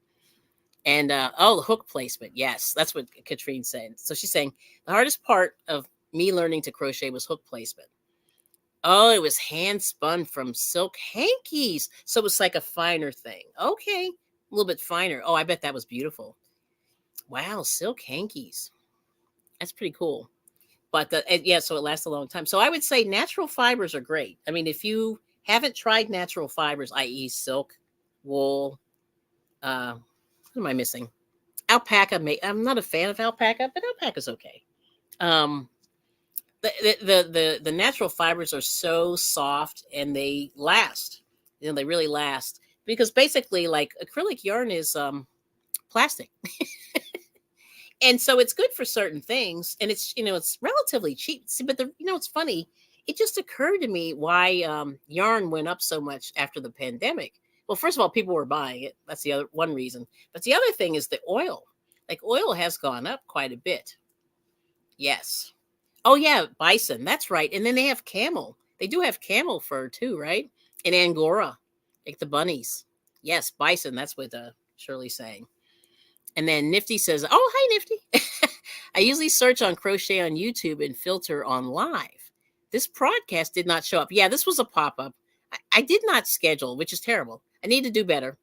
And the hook placement. Yes, that's what Katrine said. So she's saying the hardest part of me learning to crochet was hook placement. Oh, it was hand spun from silk hankies. So it was like a finer thing. Okay, a little bit finer. Oh, I bet that was beautiful. Wow, silk hankies. That's pretty cool. But so it lasts a long time. So I would say natural fibers are great. I mean, if you haven't tried natural fibers, i.e., silk, wool, what am I missing? Alpaca. I'm not a fan of alpaca, but alpaca's okay. The natural fibers are so soft and they last. They really last because basically, like acrylic yarn is plastic. And so it's good for certain things, and it's relatively cheap. See, but it's funny. It just occurred to me why yarn went up so much after the pandemic. Well, first of all, people were buying it. That's the other one reason. But the other thing is the oil. Like oil has gone up quite a bit. Yes. Oh yeah, bison. That's right. And then they have camel. They do have camel fur too, right? And Angora, like the bunnies. Yes, bison. That's what Shirley's saying. And then Nifty says, "Oh, hi, Nifty. I usually search on crochet on YouTube and filter on live. This broadcast did not show up. Yeah, this was a pop-up. I did not schedule, which is terrible. I need to do better.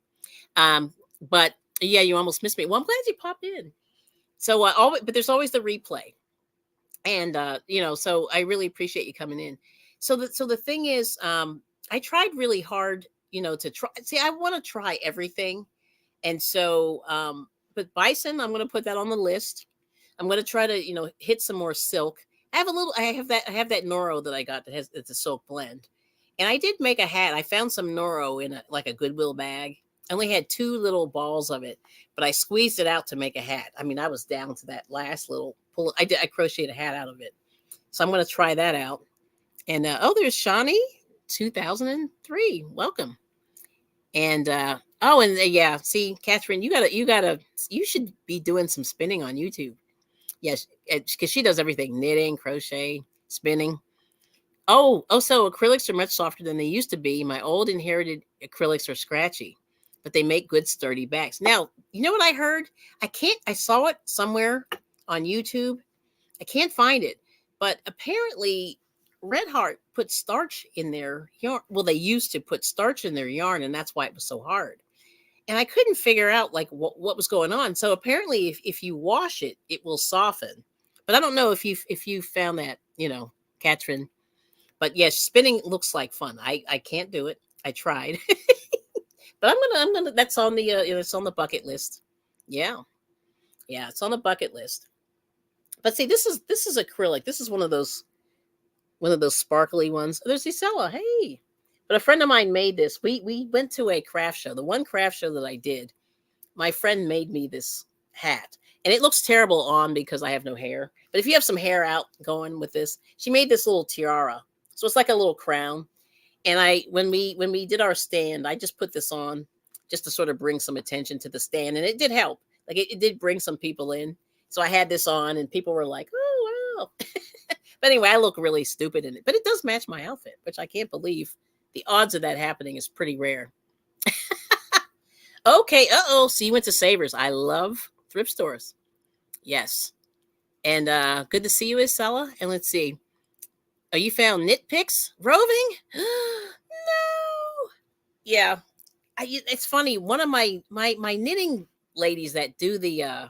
But yeah, you almost missed me. Well, I'm glad you popped in. So, but there's always the replay. And, so I really appreciate you coming in. So the thing is, I tried really hard, to try. See, I want to try everything. And so, but bison, I'm going to put that on the list. I'm going to try to, hit some more silk. I have that Noro that I got it's a silk blend. And I did make a hat. I found some Noro in a Goodwill bag. I only had 2 little balls of it, but I squeezed it out to make a hat. I mean, I was down to that last little pull. I crocheted a hat out of it. So I'm going to try that out. And, there's Shawnee 2003. Welcome. And, yeah, see, Catherine, you should be doing some spinning on YouTube. Yes, because she does everything: knitting, crochet, spinning. So acrylics are much softer than they used to be. My old inherited acrylics are scratchy, but they make good sturdy bags. Now, you know what I heard? I saw it somewhere on YouTube. I can't find it, but apparently Red Heart put starch in their yarn. Well, they used to put starch in their yarn, and that's why it was so hard. And I couldn't figure out like what was going on. So apparently, if you wash it, it will soften. But I don't know if you found that, Catherine. But yes, spinning looks like fun. I can't do it. I tried, but I'm gonna. That's on the it's on the bucket list. Yeah, it's on the bucket list. But see, this is acrylic. This is one of those sparkly ones. There's Isella. Hey. But a friend of mine made this. We went to a craft show. The one craft show that I did, my friend made me this hat. And it looks terrible on because I have no hair. But if you have some hair out going with this, she made this little tiara. So it's like a little crown. And when we did our stand, I just put this on just to sort of bring some attention to the stand. And it did help. Like it did bring some people in. So I had this on and people were like, oh, wow. But anyway, I look really stupid in it. But it does match my outfit, which I can't believe. The odds of that happening is pretty rare. Okay. So you went to Savers. I love thrift stores. Yes. And good to see you, Isella. And let's see. Oh, you found knit picks? Roving? No. Yeah. It's funny. One of my knitting ladies that do the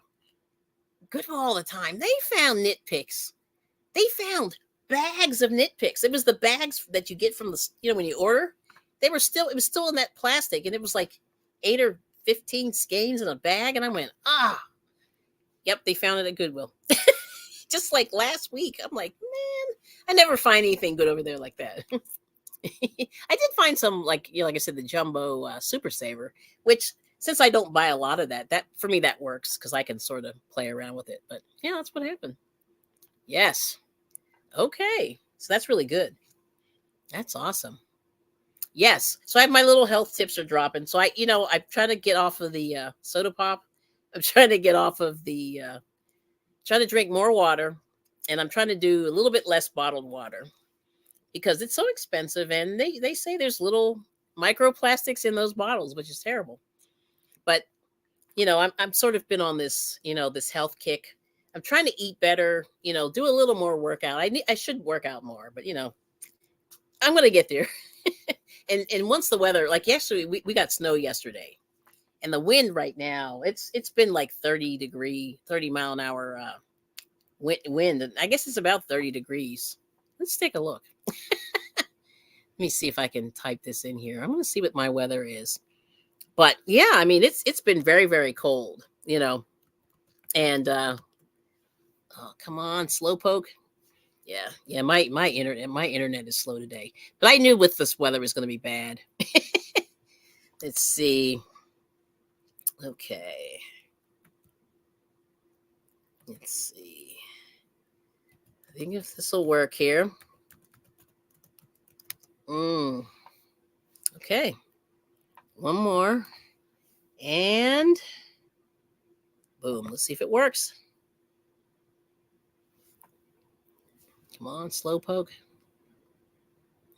Goodwill all the time, they found knit picks. They found bags of knit picks. It was the bags that you get from the, when you order. It was still in that plastic, and it was like 8 or 15 skeins in a bag. And I went, yep, they found it at Goodwill. Just like last week. I'm like, man, I never find anything good over there like that. I did find some, like I said, the jumbo super saver, which since I don't buy a lot of that, for me that works because I can sort of play around with it. But yeah, that's what happened. Yes. Okay. So that's really good. That's awesome. Yes. So I have my little health tips are dropping. So I try to get off of the soda pop. I'm trying to get off of the trying to drink more water, and I'm trying to do a little bit less bottled water because it's so expensive, and they say there's little microplastics in those bottles, which is terrible. But I'm sort of been on this, this health kick. I'm trying to eat better, do a little more workout. I should work out more, but I'm gonna get there. and once the weather, like yesterday, we got snow yesterday, and the wind right now, it's been like 30 mile an hour wind, and I guess it's about 30 degrees. Let's take a look. Let me see if I can type this in here. I'm gonna see what my weather is. But yeah, I mean it's been very, very cold, and oh, come on, slowpoke. Yeah, my internet is slow today. But I knew with this weather it was going to be bad. Let's see. Okay. Let's see. I think if this will work here. Okay. One more. And boom. Let's see if it works. Come on, slowpoke.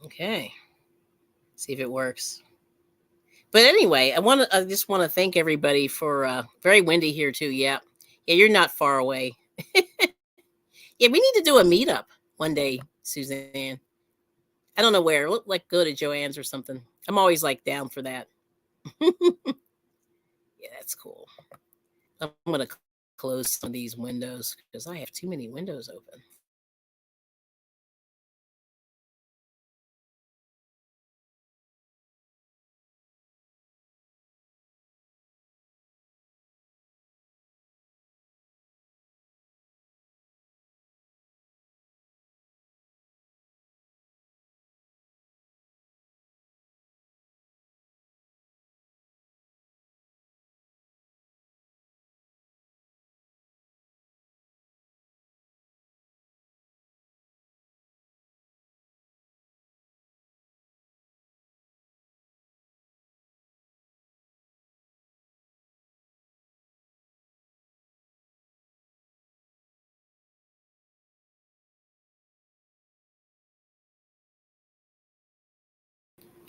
Okay. See if it works. But anyway, I just want to thank everybody for very windy here too. Yeah. Yeah, you're not far away. Yeah, we need to do a meetup one day, Suzanne. I don't know where. Look, like go to Joanne's or something. I'm always like down for that. Yeah, that's cool. I'm gonna close some of these windows because I have too many windows open.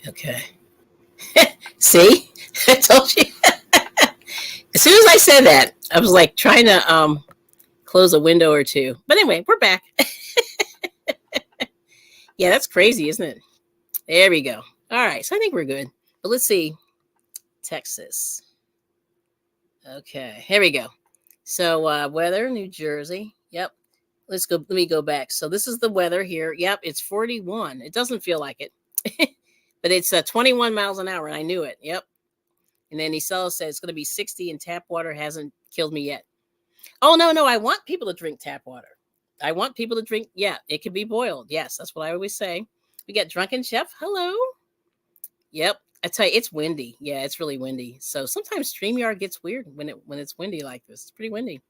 Okay. See, I told you. As soon as I said that, I was like trying to close a window or two. But anyway, we're back. Yeah, that's crazy, isn't it? There we go. All right, so I think we're good. But let's see. Texas. Okay, here we go. So weather, New Jersey. Yep. Let's go. Let me go back. So this is the weather here. Yep, it's 41. It doesn't feel like it, but it's 21 miles an hour, and I knew it. Yep. And then Isela said it's going to be 60, and tap water hasn't killed me yet. Oh no, I want people to drink tap water. I want people to drink. Yeah, it can be boiled. Yes, that's what I always say. We got Drunken Chef. Hello. Yep. I tell you, it's windy. Yeah, it's really windy. So sometimes StreamYard gets weird when it's windy like this. It's pretty windy.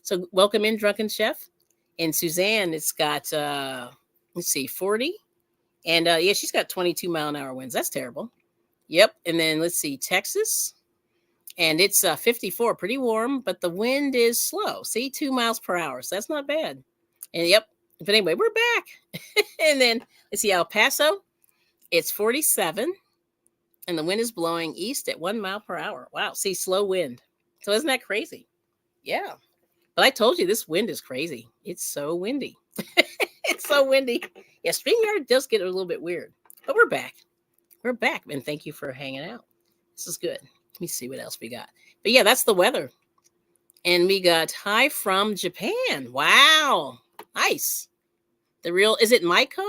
So welcome in, Drunken Chef. And Suzanne, it's got let's see, 40. And yeah, she's got 22 mile an hour winds. That's terrible. Yep. And then let's see, Texas. And it's 54, pretty warm, but the wind is slow. See, 2 miles per hour. So that's not bad. And yep. But anyway, we're back. And then let's see, El Paso. It's 47. And the wind is blowing east at 1 mile per hour. Wow. See, slow wind. So isn't that crazy? Yeah. But I told you this wind is crazy. It's so windy. It's so windy. Yeah, StreamYard does get a little bit weird. But we're back. We're back. And thank you for hanging out. This is good. Let me see what else we got. But yeah, that's the weather. And we got hi from Japan. Wow. Nice. Is it Maiko?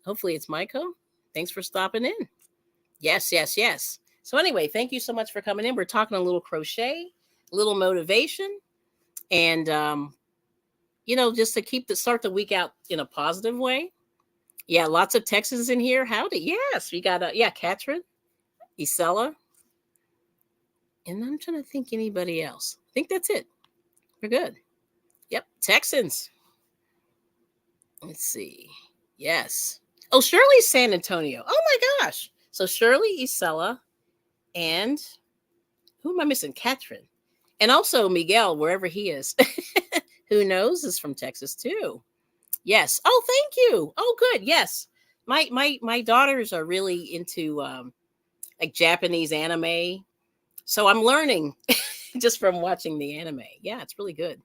Hopefully it's Maiko. Thanks for stopping in. Yes. So anyway, thank you so much for coming in. We're talking a little crochet, a little motivation, and just to start the week out in a positive way. Yeah, lots of Texans in here. Howdy. Yes, we got Catherine, Isela. And I'm trying to think anybody else. I think that's it. We're good. Yep. Texans. Let's see. Yes. Oh, Shirley's San Antonio. Oh my gosh. So Shirley, Isella, and who am I missing? Catherine. And also Miguel, wherever he is. Who knows is from Texas too. Yes. Oh, thank you. Oh, good. Yes. My daughters are really into like Japanese anime. So I'm learning just from watching the anime. Yeah, it's really good.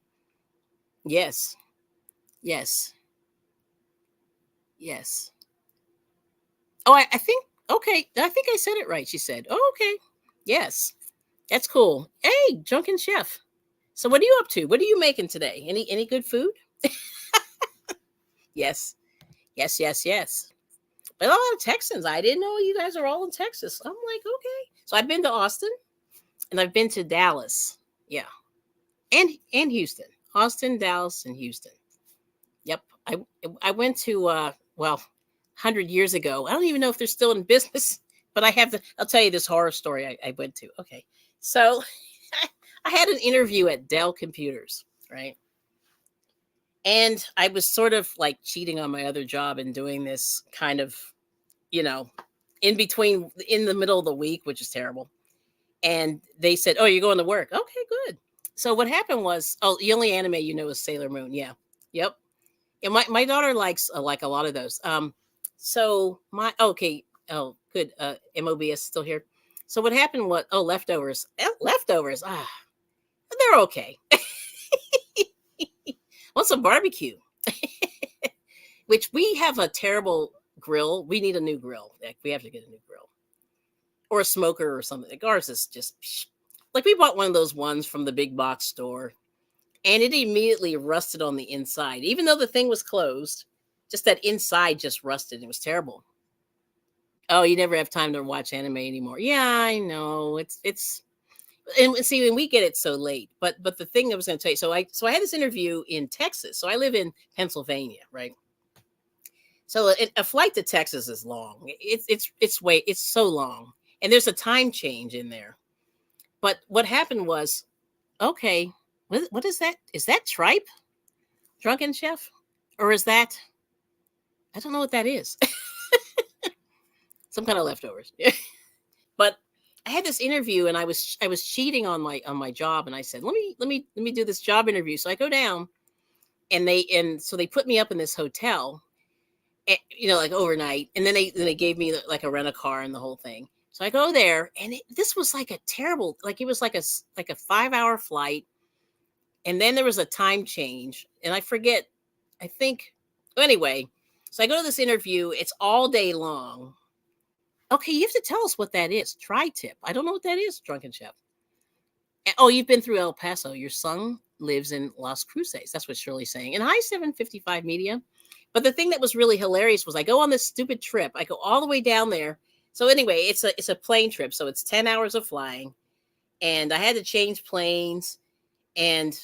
Yes. Yes. Yes. Oh, I think okay. I think I said it right. She said, "Oh, okay. Yes. That's cool. Hey, Drunken Chef. So what are you up to? What are you making today? Any good food?" Yes. Yes, yes, yes. But a lot of Texans. I didn't know you guys are all in Texas. I'm like, okay. So I've been to Austin and I've been to Dallas. Yeah. And Houston. Austin, Dallas, and Houston. Yep. I went to 100 years ago. I don't even know if they're still in business, but I'll tell you this horror story I went to. Okay. So I had an interview at Dell Computers, right? And I was sort of like cheating on my other job and doing this kind of, you know, in the middle of the week, which is terrible. And they said, "Oh, you're going to work." Okay, good. So what happened was, oh, the only anime you know is Sailor Moon. Yeah. Yep. And my daughter likes like a lot of those. So my okay. Oh, good. MOBS still here. So what happened was, oh, leftovers. Leftovers. Ah, they're okay. Want some barbecue? Which we have a terrible grill. We need a new grill. Like, we have to get a new grill or a smoker or something. Like, ours is just like we bought one of those ones from the big box store, and it immediately rusted on the inside, even though the thing was closed. Just that inside just rusted. It was terrible. Oh, you never have time to watch anime anymore. Yeah, I know. It's and see when we get it so late. But the thing I was going to tell you, so I had this interview in Texas. So I live in Pennsylvania, right? So a flight to Texas is long. It's so long, and there's a time change in there. But what happened was, okay, what is that? Is that tripe, Drunken Chef, or is that? I don't know what that is. Some kind of leftovers. But I had this interview, and I was cheating on my job, and I said, let me do this job interview. So I go down, and so they put me up in this hotel, like overnight, and then they gave me like a rent a car and the whole thing. So I go there, and this was like a terrible, like it was like a 5 hour flight, and then there was a time change, and I forget, I think, anyway. So I go to this interview. It's all day long. Okay, you have to tell us what that is. Tri-tip. I don't know what that is, Drunken Chef. Oh, you've been through El Paso. Your son lives in Las Cruces. That's what Shirley's saying. And hi, 755 Media. But the thing that was really hilarious was I go on this stupid trip. I go all the way down there. So anyway, it's a plane trip. So it's 10 hours of flying. And I had to change planes. And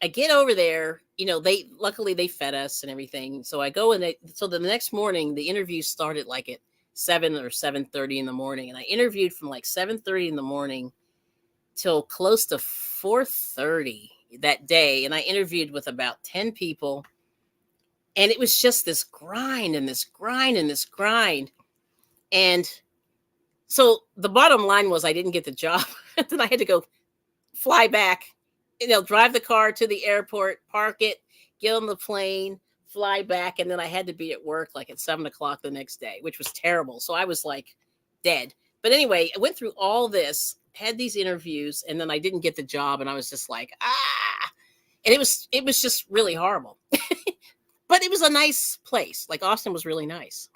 I get over there. They luckily they fed us and everything. So I go so the next morning, the interview started like at 7 or 7:30 in the morning. And I interviewed from like 7:30 in the morning till close to 4:30 that day. And I interviewed with about 10 people. And it was just this grind and this grind and this grind. And so the bottom line was I didn't get the job. Then I had to go fly back, drive the car to the airport, park it, get on the plane, fly back. And then I had to be at work like at 7 o'clock the next day, which was terrible. So I was like dead. But anyway, I went through all this, had these interviews, and then I didn't get the job. And I was just like, and it was just really horrible. But it was a nice place. Like Austin was really nice.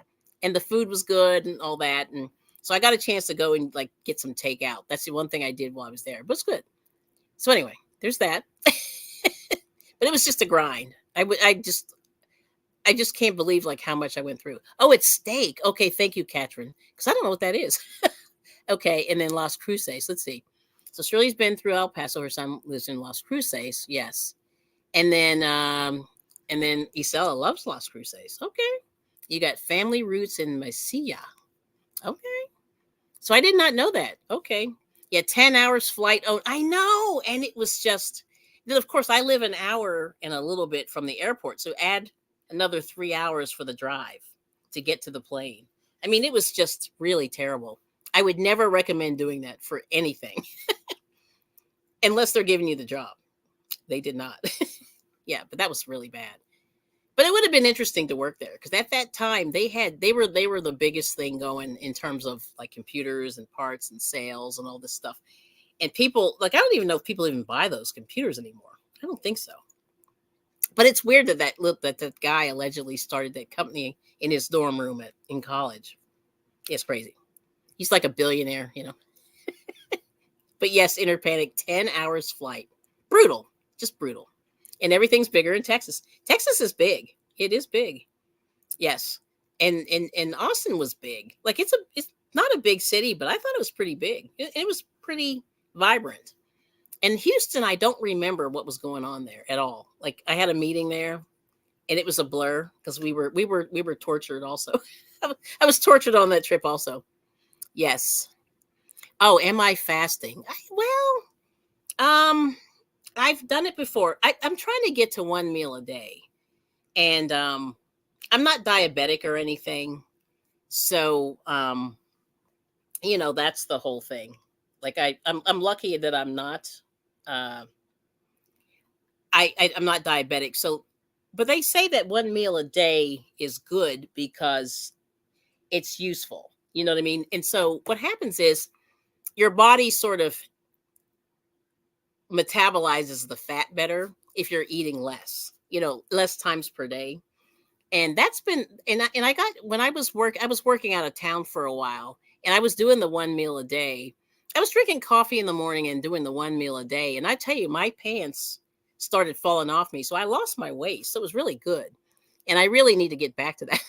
And the food was good and all that. And so I got a chance to go and like get some takeout. That's the one thing I did while I was there. But it's good. So anyway, there's that. But it was just a grind. I just can't believe like how much I went through. Oh, it's steak. Okay, thank you, Catherine. Because I don't know what that is. Okay, and then Las Cruces. Let's see. So Shirley's been through El Paso. Her son lives in Las Cruces. Yes. And then Isela loves Las Cruces. Okay. You got family roots in Mesilla. Okay. So I did not know that. Okay. Yeah, 10 hours flight. Oh, I know. And it was just, then of course, I live an hour and a little bit from the airport. So add another 3 hours for the drive to get to the plane. I mean, it was just really terrible. I would never recommend doing that for anything unless they're giving you the job. They did not. Yeah, but that was really bad. But it would have been interesting to work there because at that time they were the biggest thing going in terms of like computers and parts and sales and all this stuff. And people like I don't even know if people even buy those computers anymore. I don't think so. But it's weird that guy allegedly started that company in his dorm room in college. It's crazy. He's like a billionaire, you know. But yes, Interpanic, 10 hours flight. Brutal. Just brutal. And everything's bigger in Texas. Texas is big. It is big. Yes. And Austin was big. Like it's not a big city, but I thought it was pretty big. It was pretty vibrant. And Houston, I don't remember what was going on there at all. Like I had a meeting there and it was a blur because we were tortured also. I was tortured on that trip also. Yes. Oh, am I fasting? I've done it before. I'm trying to get to one meal a day. And I'm not diabetic or anything. So that's the whole thing. Like I'm lucky that I'm not I'm not diabetic. So but they say that one meal a day is good because it's useful. You know what I mean? And so what happens is your body sort of metabolizes the fat better if you're eating less, less times per day. And that's been and I got when I was working out of town for a while and I was doing the one meal a day. I was drinking coffee in the morning and doing the one meal a day. And I tell you, my pants started falling off me. So I lost my waist. So it was really good. And I really need to get back to that.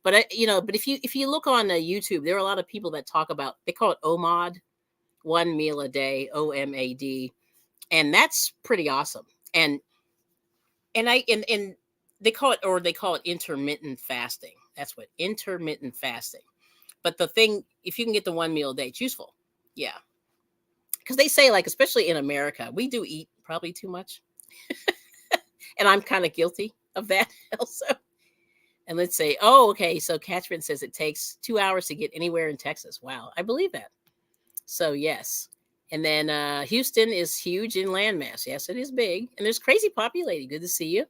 But if you look on YouTube, there are a lot of people that talk about, they call it OMAD, one meal a day, OMAD. And that's pretty awesome. And they call it intermittent fasting. That's what intermittent fasting. But the thing, if you can get the one meal a day, it's useful. Yeah. Because they say, like, especially in America, we do eat probably too much. And I'm kind of guilty of that also. And let's say, oh, okay. So Catherine says it takes 2 hours to get anywhere in Texas. Wow. I believe that. So yes. And then Houston is huge in landmass. Yes, it is big. And there's crazy populated. Good to see you.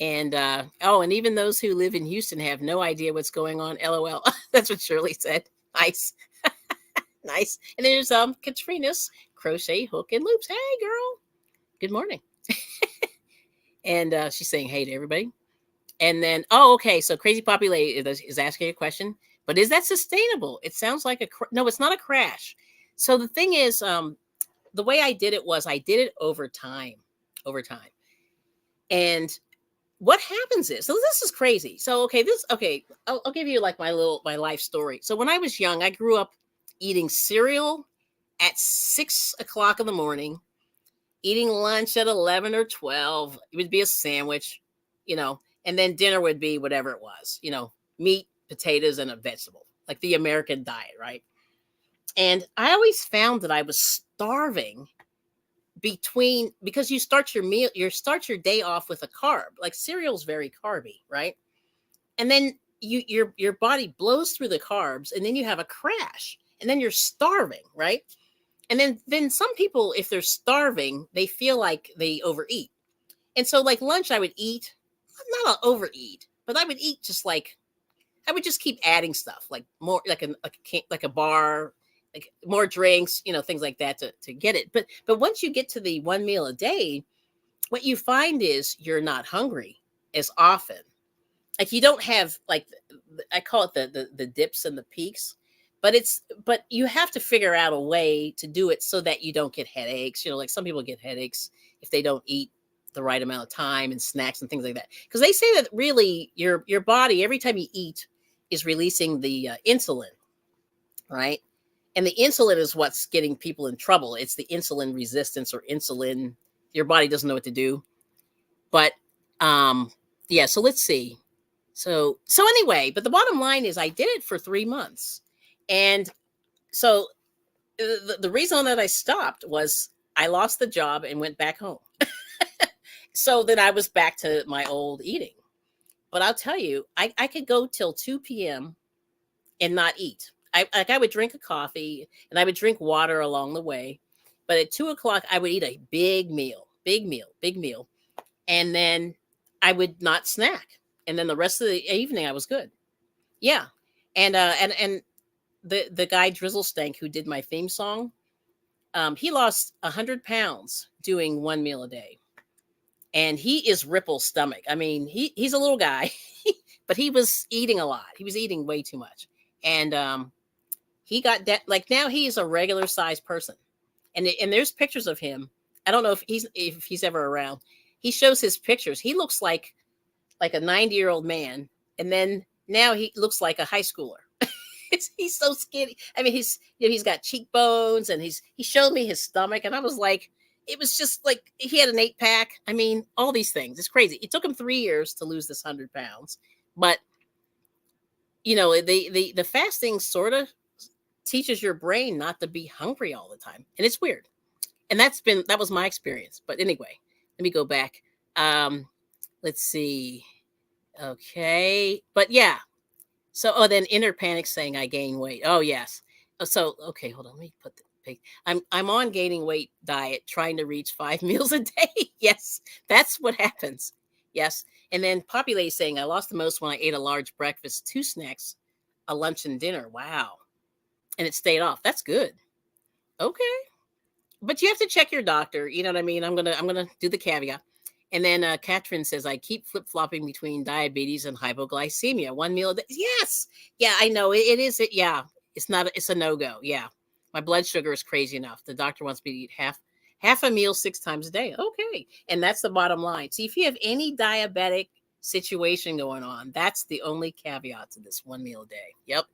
And and even those who live in Houston have no idea what's going on. LOL. That's what Shirley said. Nice. Nice. And there's Katrina's crochet hook and loops. Hey girl. Good morning. And she's saying hey to everybody. And then, okay. So Crazy Poppy Lady is asking a question, but is that sustainable? It sounds like no, it's not a crash. So the thing is, the way I did it was I did it over time. And what happens is, so this is crazy. So, I'll give you like my life story. So when I was young, I grew up eating cereal at 6 o'clock in the morning, eating lunch at 11 or 12. It would be a sandwich, and then dinner would be whatever it was, meat, potatoes, and a vegetable, like the American diet, right? And I always found that I was starving because you start your day off with a carb. Like cereal's very carby, right? And then your body blows through the carbs and then you have a crash and then you're starving, right? And then some people, if they're starving, they feel like they overeat. And so like lunch, I would eat, not overeat, but I would eat just like, I would just keep adding stuff like more like a bar, like more drinks, things like that to get it. But once you get to the one meal a day, what you find is you're not hungry as often. Like you don't have like, I call it the dips and the peaks, but you have to figure out a way to do it so that you don't get headaches. Like some people get headaches if they don't eat the right amount of time and snacks and things like that. Because they say that really your body, every time you eat, is releasing the insulin, right? And the insulin is what's getting people in trouble. It's the insulin resistance or insulin. Your body doesn't know what to do. But yeah, so let's see. So anyway, but the bottom line is I did it for 3 months. And so The reason that I stopped was I lost the job and went back home. So then I was back to my old eating. But I'll tell you, I could go till 2 p.m. and not eat. I would drink a coffee and I would drink water along the way. But at 2 o'clock, I would eat a big meal, big meal, big meal. And then I would not snack. And then the rest of the evening I was good. Yeah. And the guy Drizzle Stank who did my theme song, he lost 100 pounds doing one meal a day. And he is Ripple stomach. I mean, he's a little guy, but he was eating a lot. He was eating way too much. And he got like now he's a regular sized person. And there's pictures of him. I don't know if he's ever around. He shows his pictures. He looks like a 90-year-old man, and then now he looks like a high schooler. He's so skinny. I mean, he's got cheekbones, and he showed me his stomach, and I was like, it was just like he had an 8-pack. I mean, all these things. It's crazy. It took him 3 years to lose this 100 pounds, but the fasting sort of teaches your brain not to be hungry all the time, and it's weird. And that was my experience. But anyway, let me go back. Let's see. Okay, but yeah. So, then inner panic saying I gain weight. Oh yes. So okay, hold on. Let me put the pig. I'm on gaining weight diet, trying to reach 5 meals a day. Yes, that's what happens. Yes, and then Poppy Lady saying I lost the most when I ate a large breakfast, 2 snacks, a lunch and dinner. Wow, and it stayed off. That's good. Okay, but you have to check your doctor. You know what I mean? I'm gonna do the caveat. And then Katrin says, I keep flip flopping between diabetes and hypoglycemia. One meal a day. Yes. Yeah, I know. It is. Yeah. It's a no go. Yeah. My blood sugar is crazy enough. The doctor wants me to eat half a meal 6 times a day. Okay. And that's the bottom line. See, if you have any diabetic situation going on, that's the only caveat to this one meal a day. Yep.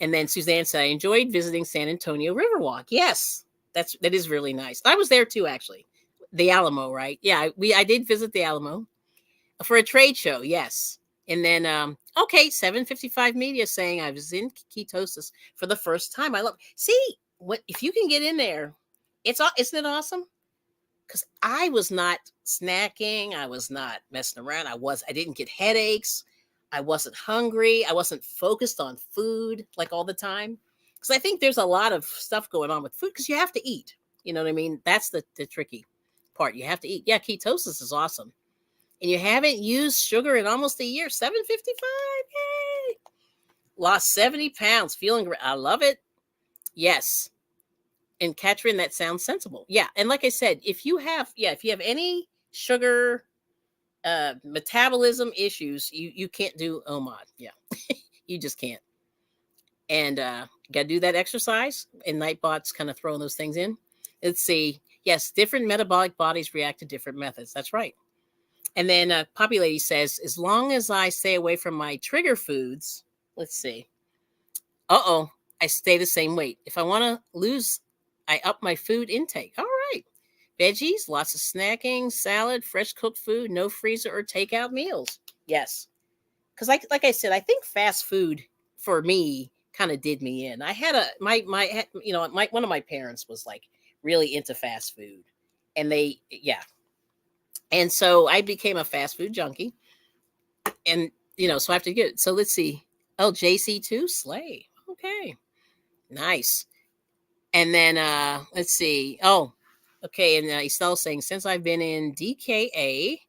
And then Suzanne said, I enjoyed visiting San Antonio Riverwalk. Yes. That is really nice. I was there too, actually. The Alamo, right? Yeah, I did visit the Alamo for a trade show. Yes, and then 755 Media saying I was in ketosis for the first time. I love. See, what if you can get in there? Isn't it awesome? Because I was not snacking. I was not messing around. I didn't get headaches. I wasn't hungry. I wasn't focused on food like all the time. Because I think there's a lot of stuff going on with food because you have to eat. You know what I mean? That's the tricky part. You have to eat. Yeah, ketosis is awesome. And you haven't used sugar in almost a year. 755. Yay. Lost 70 pounds. Feeling great. I love it. Yes. And Katrin, that sounds sensible. Yeah. And like I said, if you have any sugar metabolism issues, you can't do OMAD. Yeah. You just can't. And got to do that exercise. And Nightbot's kind of throwing those things in. Let's see. Yes, different metabolic bodies react to different methods. That's right. And then Poppy Lady says, as long as I stay away from my trigger foods, let's see. I stay the same weight. If I want to lose, I up my food intake. All right. Veggies, lots of snacking, salad, fresh cooked food, no freezer or takeout meals. Yes. Because like I said, I think fast food for me kind of did me in. I had one of my parents was like really into fast food, and and so I became a fast food junkie, and so I have to get it. So let's see. Oh, JC2 Slay. Okay, nice. And then let's see. Oh, okay. And Estelle's saying, since I've been in DKA,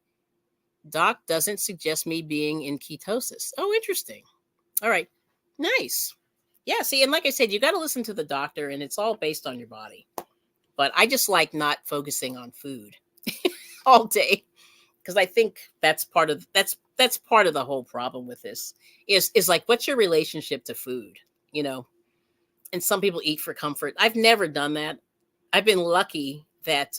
doc doesn't suggest me being in ketosis. Oh, interesting. All right, nice. Yeah. See, and like I said, you got to listen to the doctor, and it's all based on your body. But I just like not focusing on food all day, because I think that's part of the whole problem with this is like, what's your relationship to food? And some people eat for comfort. I've never done that. I've been lucky that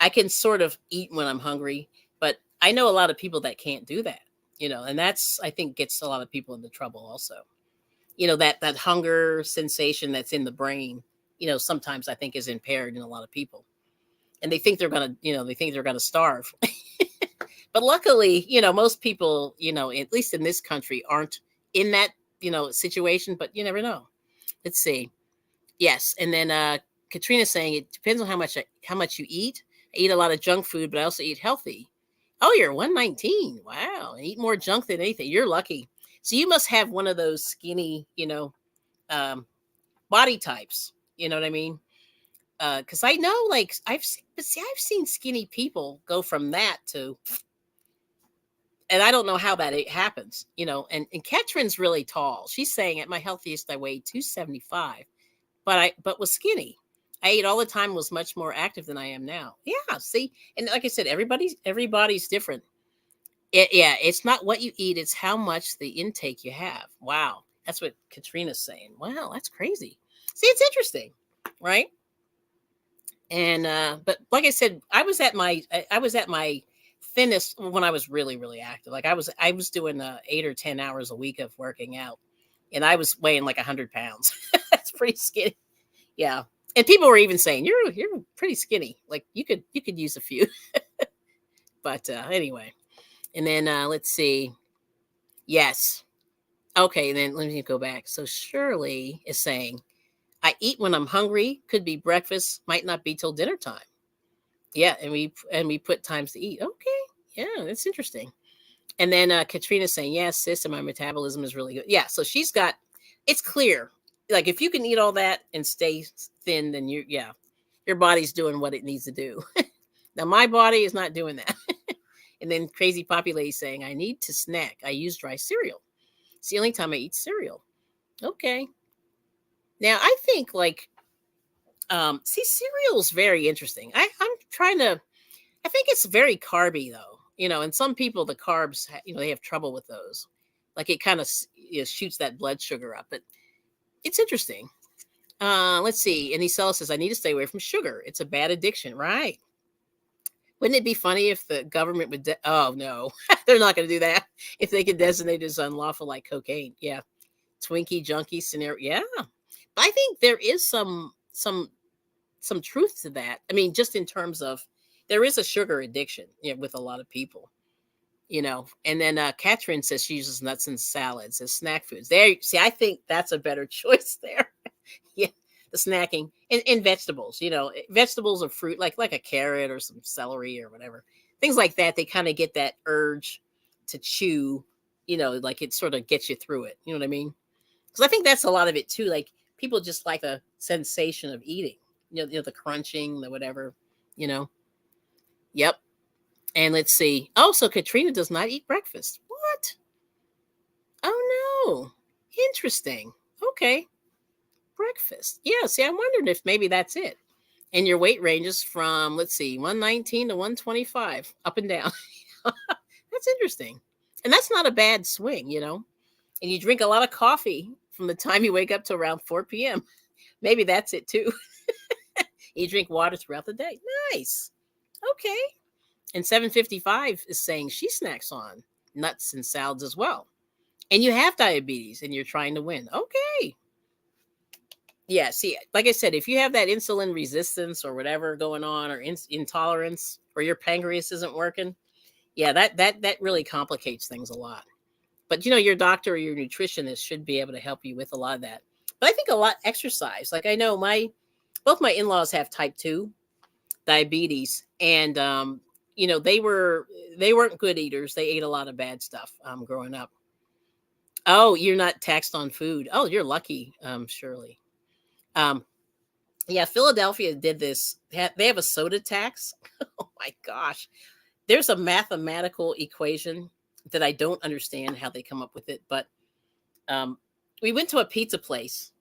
I can sort of eat when I'm hungry, but I know a lot of people that can't do that, and that's, I think, gets a lot of people into trouble also. That hunger sensation that's in the brain, sometimes I think is impaired in a lot of people. And they think they're going to starve. But luckily, most people, at least in this country, aren't in that, situation, but you never know. Let's see. Yes, and then Katrina's saying it depends on how much you eat. I eat a lot of junk food, but I also eat healthy. Oh, you're 119. Wow, I eat more junk than anything. You're lucky. So you must have one of those skinny, um, body types. You know what I mean? Because I know, like I've seen skinny people go from that to, and I don't know how that happens. And Katrin's really tall. She's saying at my healthiest I weighed 275, but was skinny. I ate all the time, was much more active than I am now. Yeah, see, and like I said, everybody's different. Yeah, it's not what you eat; it's how much the intake you have. Wow, that's what Katrina's saying. Wow, that's crazy. See, it's interesting, right? And but like I said, I was at my thinnest when I was really really active. Like I was doing 8 or 10 hours a week of working out, and I was weighing like 100 pounds. That's pretty skinny. Yeah. And people were even saying you're pretty skinny. Like you could use a few. But anyway. And then let's see. Yes. Okay, then let me go back. So Shirley is saying, I eat when I'm hungry, could be breakfast, might not be till dinner time. Yeah, and we put times to eat. Okay. Yeah, that's interesting. And then Katrina's saying, yes, sis, and my metabolism is really good. Yeah, so she's got, it's clear. Like if you can eat all that and stay thin, then your body's doing what it needs to do. Now my body is not doing that. And then Crazy Poppy Lady saying, I need to snack. I use dry cereal. It's the only time I eat cereal. Okay. Now I think like, see, cereal's very interesting. I'm trying to, I think it's very carby though, and some people, the carbs, they have trouble with those. Like it kind of shoots that blood sugar up, but it's interesting. Let's see. And Isela says, I need to stay away from sugar. It's a bad addiction. Right. Wouldn't it be funny if the government would, oh no, they're not going to do that. If they could designate it as unlawful like cocaine. Yeah. Twinkie junkie scenario. Yeah. But I think there is some truth to that. I mean, just in terms of, there is a sugar addiction with a lot of people, And then Catherine says she uses nuts and salads as snack foods. There, see, I think that's a better choice there. Yeah, the snacking and vegetables. Vegetables or fruit, like a carrot or some celery or whatever, things like that. They kind of get that urge to chew. Like it sort of gets you through it. You know what I mean? Because I think that's a lot of it too. Like people just like the sensation of eating. The crunching, the whatever. You know. Yep. And let's see. Oh, so Katrina does not eat breakfast. What? Oh no. Interesting. Okay. Breakfast. Yeah. See, I wondered if maybe that's it. And your weight ranges from, let's see, 119 to 125, up and down. That's interesting. And that's not a bad swing, And you drink a lot of coffee from the time you wake up to around 4 p.m. Maybe that's it too. You drink water throughout the day. Nice. Okay. And 755 is saying she snacks on nuts and salads as well. And you have diabetes and you're trying to win. Okay. Yeah, see, like I said, if you have that insulin resistance or whatever going on, or intolerance, or your pancreas isn't working, yeah, that really complicates things a lot. But your doctor or your nutritionist should be able to help you with a lot of that. But I think a lot exercise. Like I know both my in-laws have type 2 diabetes, and they weren't good eaters. They ate a lot of bad stuff growing up. Oh, you're not taxed on food. Oh, you're lucky, Shirley. Yeah, Philadelphia did this. They have a soda tax. Oh my gosh. There's a mathematical equation that I don't understand how they come up with it. But we went to a pizza place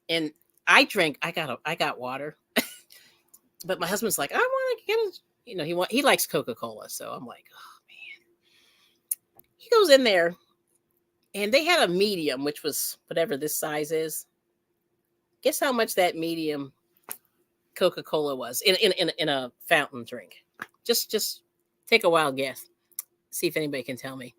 and I got water. But my husband's like, I want to get he likes Coca-Cola. So I'm like, oh man. He goes in there and they had a medium, which was whatever this size is. Guess how much that medium Coca-Cola was in a fountain drink? Just take a wild guess. See if anybody can tell me.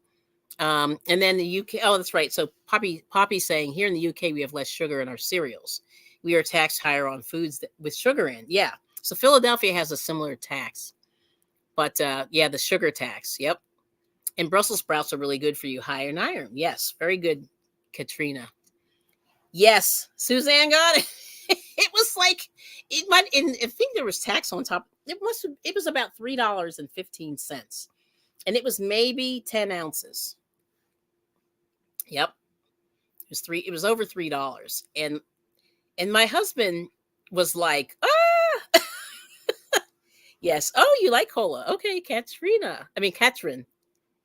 And then the UK. Oh, that's right. So Poppy's saying here in the UK we have less sugar in our cereals. We are taxed higher on foods with sugar in. Yeah. So Philadelphia has a similar tax, but yeah, the sugar tax. Yep. And Brussels sprouts are really good for you, high in iron. Yes, very good, Katrina. Yes, Suzanne got it. It was like it might. And I think there was tax on top. It was about $3.15, and it was maybe 10 ounces. Yep, it was three. It was over $3, and my husband was like, ah, yes. Oh, you like cola? Okay, Katrina. I mean, Katrin.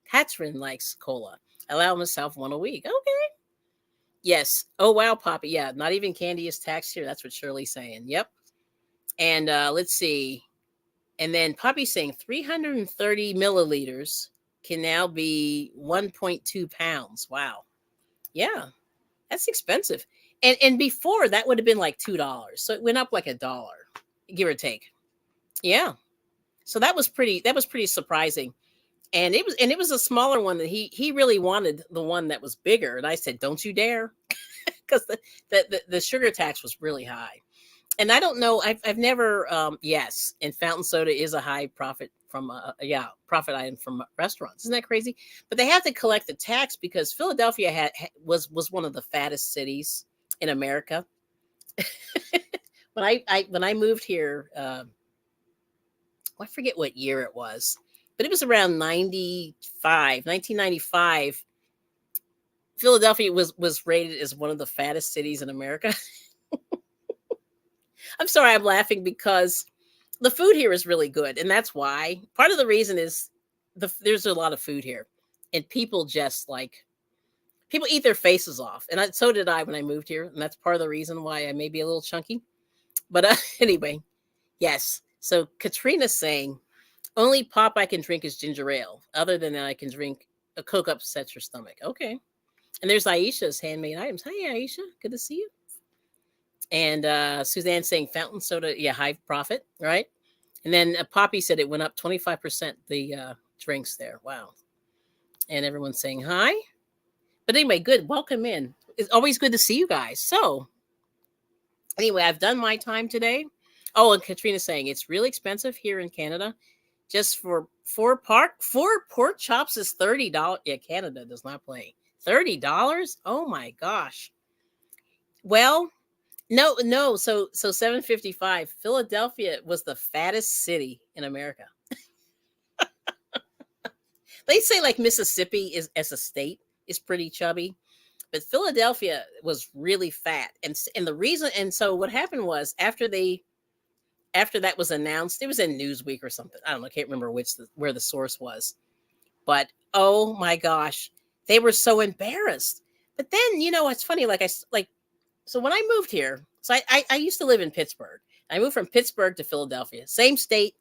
Katrin likes cola. I allow myself one a week. Okay. Yes. Oh wow, Poppy. Yeah, not even candy is taxed here. That's what Shirley's saying. Yep. And let's see. And then Poppy's saying 330 milliliters can now be 1.2 pounds. Wow. Yeah, that's expensive. And before that would have been like $2. So it went up like $1, give or take. Yeah. So that was pretty surprising. And it was a smaller one that he really wanted the one that was bigger. And I said, don't you dare. Because the sugar tax was really high. And I don't know, I've never yes, and fountain soda is a high profit from profit item from restaurants. Isn't that crazy? But they have to collect the tax because Philadelphia was one of the fattest cities in America. When I moved here, I forget what year it was, but it was around 1995. Philadelphia was rated as one of the fattest cities in America. I'm sorry, I'm laughing because the food here is really good, and that's why. Part of the reason is there's a lot of food here, and people just like people eat their faces off, and so did I when I moved here, and that's part of the reason why I may be a little chunky. But anyway, yes. So Katrina's saying only pop I can drink is ginger ale. Other than that, I can drink a Coke upsets your stomach. Okay. And there's Aisha's handmade items. Hi, Aisha. Good to see you. And Suzanne saying fountain soda, yeah, high profit, right? And then Poppy said it went up 25%, the drinks there. Wow. And everyone's saying hi. But anyway, good. Welcome in. It's always good to see you guys. So anyway, I've done my time today. Oh, and Katrina's saying it's really expensive here in Canada. Just for four pork chops is $30. Yeah, Canada does not play. $30? Oh my gosh. Well, no. So 755. Philadelphia was the fattest city in America. They say like Mississippi is as a state is pretty chubby, but Philadelphia was really fat. And the reason, and so what happened was after that was announced, it was in Newsweek or something. I don't know, I can't remember where the source was. But oh my gosh, they were so embarrassed. But then, it's funny, so when I moved here, so I used to live in Pittsburgh. I moved from Pittsburgh to Philadelphia. Same state,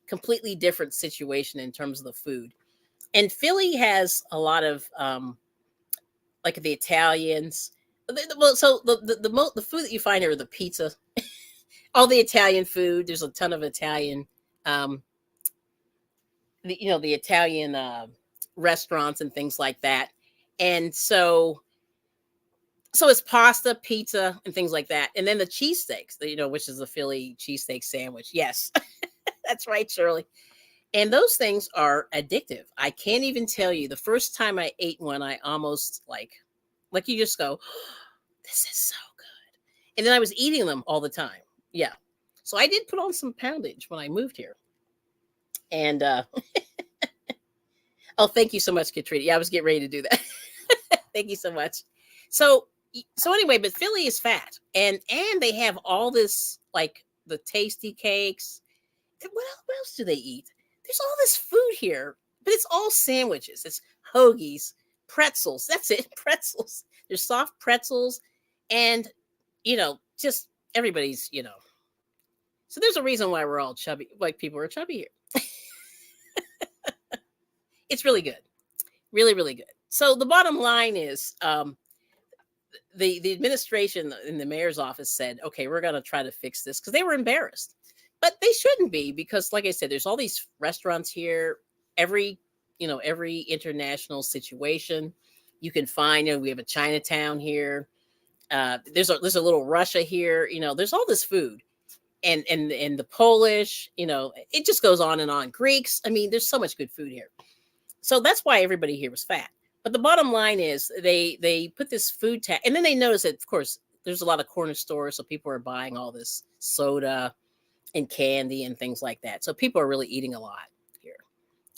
completely different situation in terms of the food. And Philly has a lot of like the Italians. Well, so the food that you find here are the pizza, all the Italian food. There's a ton of Italian, the Italian restaurants and things like that. And so it's pasta, pizza, and things like that. And then the cheesesteaks, which is the Philly cheesesteak sandwich. Yes, that's right, Shirley. And those things are addictive. I can't even tell you. The first time I ate one, I almost like you just go, oh, this is so good. And then I was eating them all the time. Yeah. So I did put on some poundage when I moved here. And oh, thank you so much, Katrina. Yeah, I was getting ready to do that. Thank you so much. So anyway, but Philly is fat. And they have all this, like the tasty cakes. What else do they eat? There's all this food here, but it's all sandwiches. It's hoagies, pretzels. That's it. Pretzels. There's soft pretzels. And, just everybody's, So there's a reason why we're all chubby, like people are chubby here. It's really good. Really, really good. So the bottom line is the administration in the mayor's office said, okay, we're going to try to fix this because they were embarrassed. But they shouldn't be because, like I said, there's all these restaurants here. Every international situation you can find. We have a Chinatown here. There's a little Russia here. There's all this food, and the Polish. It just goes on and on. Greeks. I mean, there's so much good food here. So that's why everybody here was fat. But the bottom line is they put this food tax, and then they noticed that, of course, there's a lot of corner stores, so people are buying all this soda and candy and things like that. So people are really eating a lot here,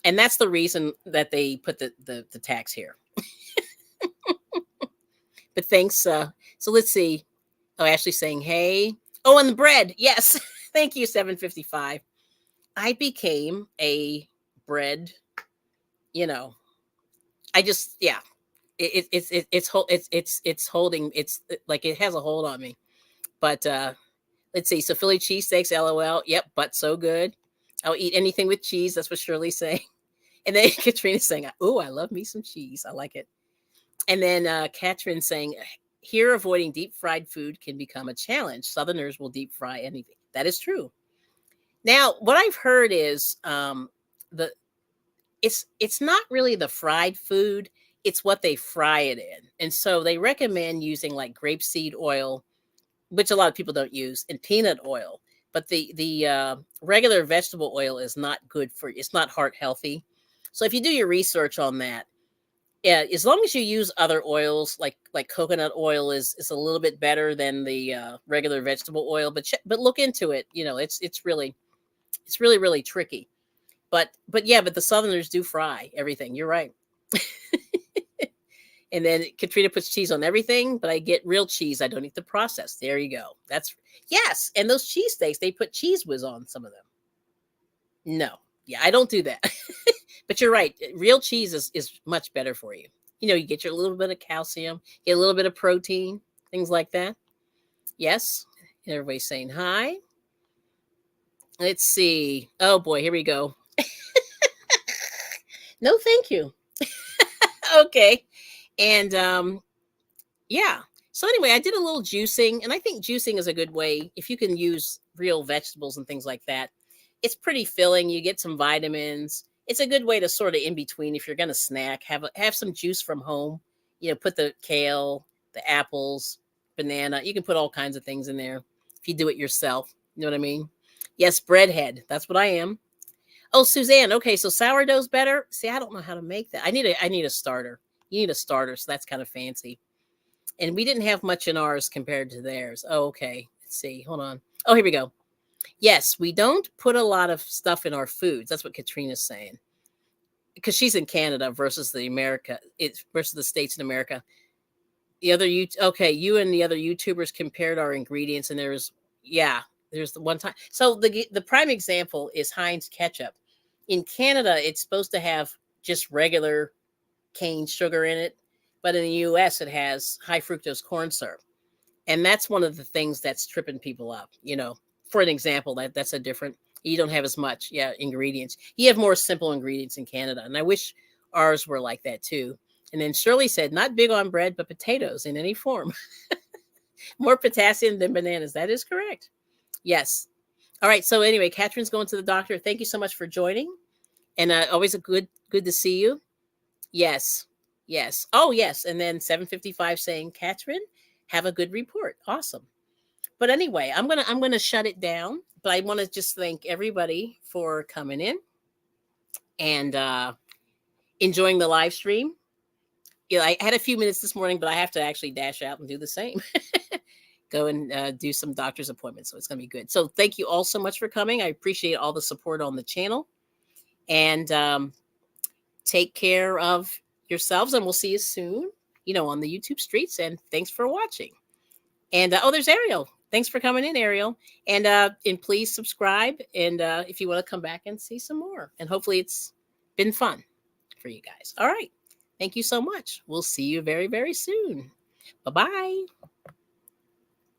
and that's the reason that they put the tax here. But thanks. So let's see. Oh, Ashley's saying, hey. Oh, and the bread. Yes. Thank you, 755. I became a bread, you know, I just, yeah. It's holding, it's like it has a hold on me. But let's see. So Philly cheesesteaks, LOL. Yep, but so good. I'll eat anything with cheese. That's what Shirley's saying. And then Katrina's saying, oh, I love me some cheese. I like it. And then Katrina's saying, here avoiding deep fried food can become a challenge. Southerners will deep fry anything. That is true. Now, what I've heard is the it's not really the fried food, it's what they fry it in. And so they recommend using like grapeseed oil, which a lot of people don't use, and peanut oil. But the regular vegetable oil is not good for, it's not heart healthy. So if you do your research on that, yeah, as long as you use other oils, like coconut oil is a little bit better than the regular vegetable oil. But look into it. You know, it's really tricky. But yeah, but the Southerners do fry everything. You're right. And then Katrina puts cheese on everything, but I get real cheese. I don't eat the processed. There you go. That's yes. And those cheesesteaks, they put cheese whiz on some of them. No, yeah, I don't do that. But you're right. Real cheese is much better for you. You know, you get your little bit of calcium, get a little bit of protein, things like that. Yes. And everybody's saying hi. Let's see. Oh boy, here we go. No, thank you. Okay. And yeah. So anyway, I did a little juicing, and I think juicing is a good way if you can use real vegetables and things like that. It's pretty filling. You get some vitamins. It's a good way to sort of in between if you're going to snack, have some juice from home. You know, put the kale, the apples, banana. You can put all kinds of things in there if you do it yourself. You know what I mean? Yes, breadhead. That's what I am. Oh, Suzanne. Okay, so sourdough's better. See, I don't know how to make that. I need a starter. You need a starter, so that's kind of fancy. And we didn't have much in ours compared to theirs. Oh, okay. Let's see. Hold on. Oh, here we go. Yes, we don't put a lot of stuff in our foods. That's what Katrina's saying. Because she's in Canada versus versus the States in America. The other okay, you and the other YouTubers compared our ingredients, and there's the one time. So the prime example is Heinz ketchup. In Canada, it's supposed to have just regular cane sugar in it, but in the US it has high fructose corn syrup. And that's one of the things that's tripping people up, you know. For an example, that's a different, you don't have as much ingredients. You have more simple ingredients in Canada, and I wish ours were like that too. And then Shirley said, not big on bread, but potatoes in any form. More potassium than bananas. That is correct. Yes. All right. So anyway, Catherine's going to the doctor. Thank you so much for joining. And always a good to see you. Yes. Yes. Oh, yes. And then 755 saying, Catherine, have a good report. Awesome. But anyway, I'm gonna shut it down. But I want to just thank everybody for coming in and enjoying the live stream. Yeah, I had a few minutes this morning, but I have to actually dash out and do the same. Go and do some doctor's appointments. So it's going to be good. So thank you all so much for coming. I appreciate all the support on the channel. And take care of yourselves. And we'll see you soon, you know, on the YouTube streets. And thanks for watching. And oh, there's Ariel. Thanks for coming in, Ariel. And please subscribe. And if you want to come back and see some more. And hopefully it's been fun for you guys. All right. Thank you so much. We'll see you very, very soon. Bye-bye.